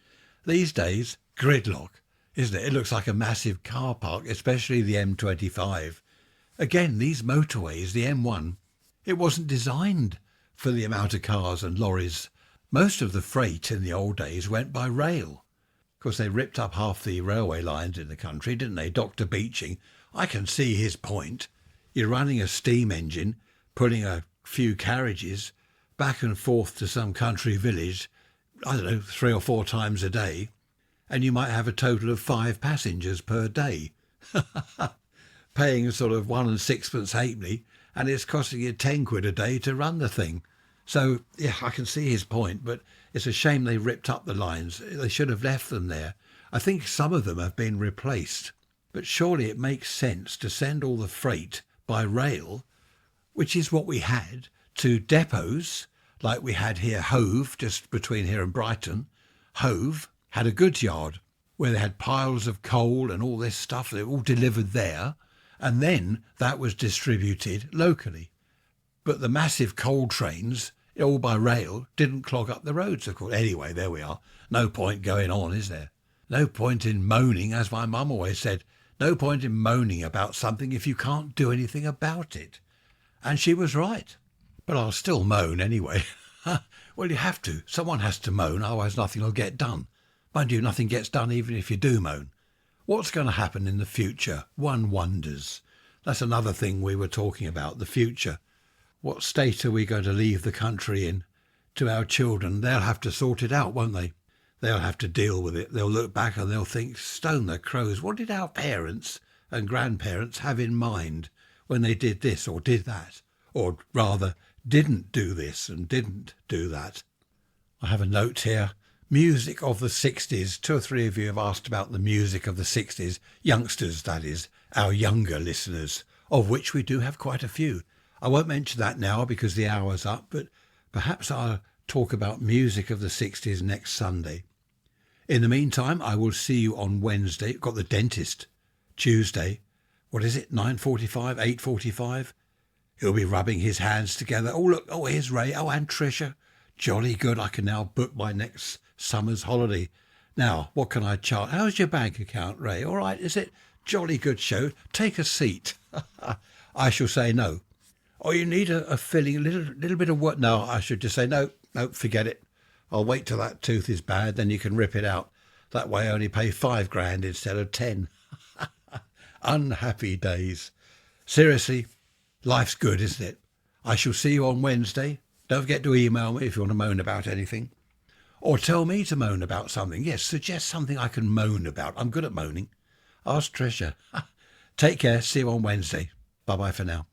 [SPEAKER 1] These days, gridlock, isn't it? It looks like a massive car park, especially the M25. Again, these motorways, the M1, it wasn't designed for the amount of cars and lorries. Most of the freight in the old days went by rail. Of course, they ripped up half the railway lines in the country, didn't they? Dr. Beeching, I can see his point. You're running a steam engine, putting a few carriages back and forth to some country village, I don't know, 3 or 4 times a day, and you might have a total of 5 passengers per day, paying sort of 1 6 halfpenny, and it's costing you 10 quid a day to run the thing. So, yeah, I can see his point, but it's a shame they ripped up the lines. They should have left them there. I think some of them have been replaced, but surely it makes sense to send all the freight by rail, which is what we had, to depots like we had here, Hove, just between here and Brighton. Hove had a goods yard where they had piles of coal and all this stuff. They were all delivered there, and then that was distributed locally. But the massive coal trains, all by rail, didn't clog up the roads, of course. Anyway, there we are. No point going on, is there? No point in moaning, as my mum always said. No point in moaning about something if you can't do anything about it. And she was right. But I'll still moan anyway. Well, you have to. Someone has to moan, otherwise nothing will get done. Mind you, nothing gets done even if you do moan. What's going to happen in the future? One wonders. That's another thing we were talking about, the future. What state are we going to leave the country in to our children? They'll have to sort it out, won't they? They'll have to deal with it. They'll look back and they'll think, stone the crows, what did our parents and grandparents have in mind when they did this or did that? Or rather, didn't do this and didn't do that. I have a note here. Music of the 60s. 2 or 3 of you have asked about the music of the 60s. Youngsters, that is, our younger listeners, of which we do have quite a few. I won't mention that now because the hour's up, but perhaps I'll talk about music of the 60s next Sunday. In the meantime, I will see you on Wednesday. Got the dentist. Tuesday. What is it? 9:45, 8:45? He'll be rubbing his hands together. Oh, look. Oh, here's Ray. Oh, and Tricia. Jolly good. I can now book my next summer's holiday. Now, what can I charge? How's your bank account, Ray? All right, is it? Jolly good show. Take a seat. I shall say no. Oh, you need a filling, a little bit of work. No, I should just say no, forget it. I'll wait till that tooth is bad, then you can rip it out. That way I only pay £5,000 instead of 10. Unhappy days. Seriously, life's good, isn't it? I shall see you on Wednesday. Don't forget to email me if you want to moan about anything. Or tell me to moan about something. Yes, suggest something I can moan about. I'm good at moaning. Ask Tricia. Take care. See you on Wednesday. Bye-bye for now.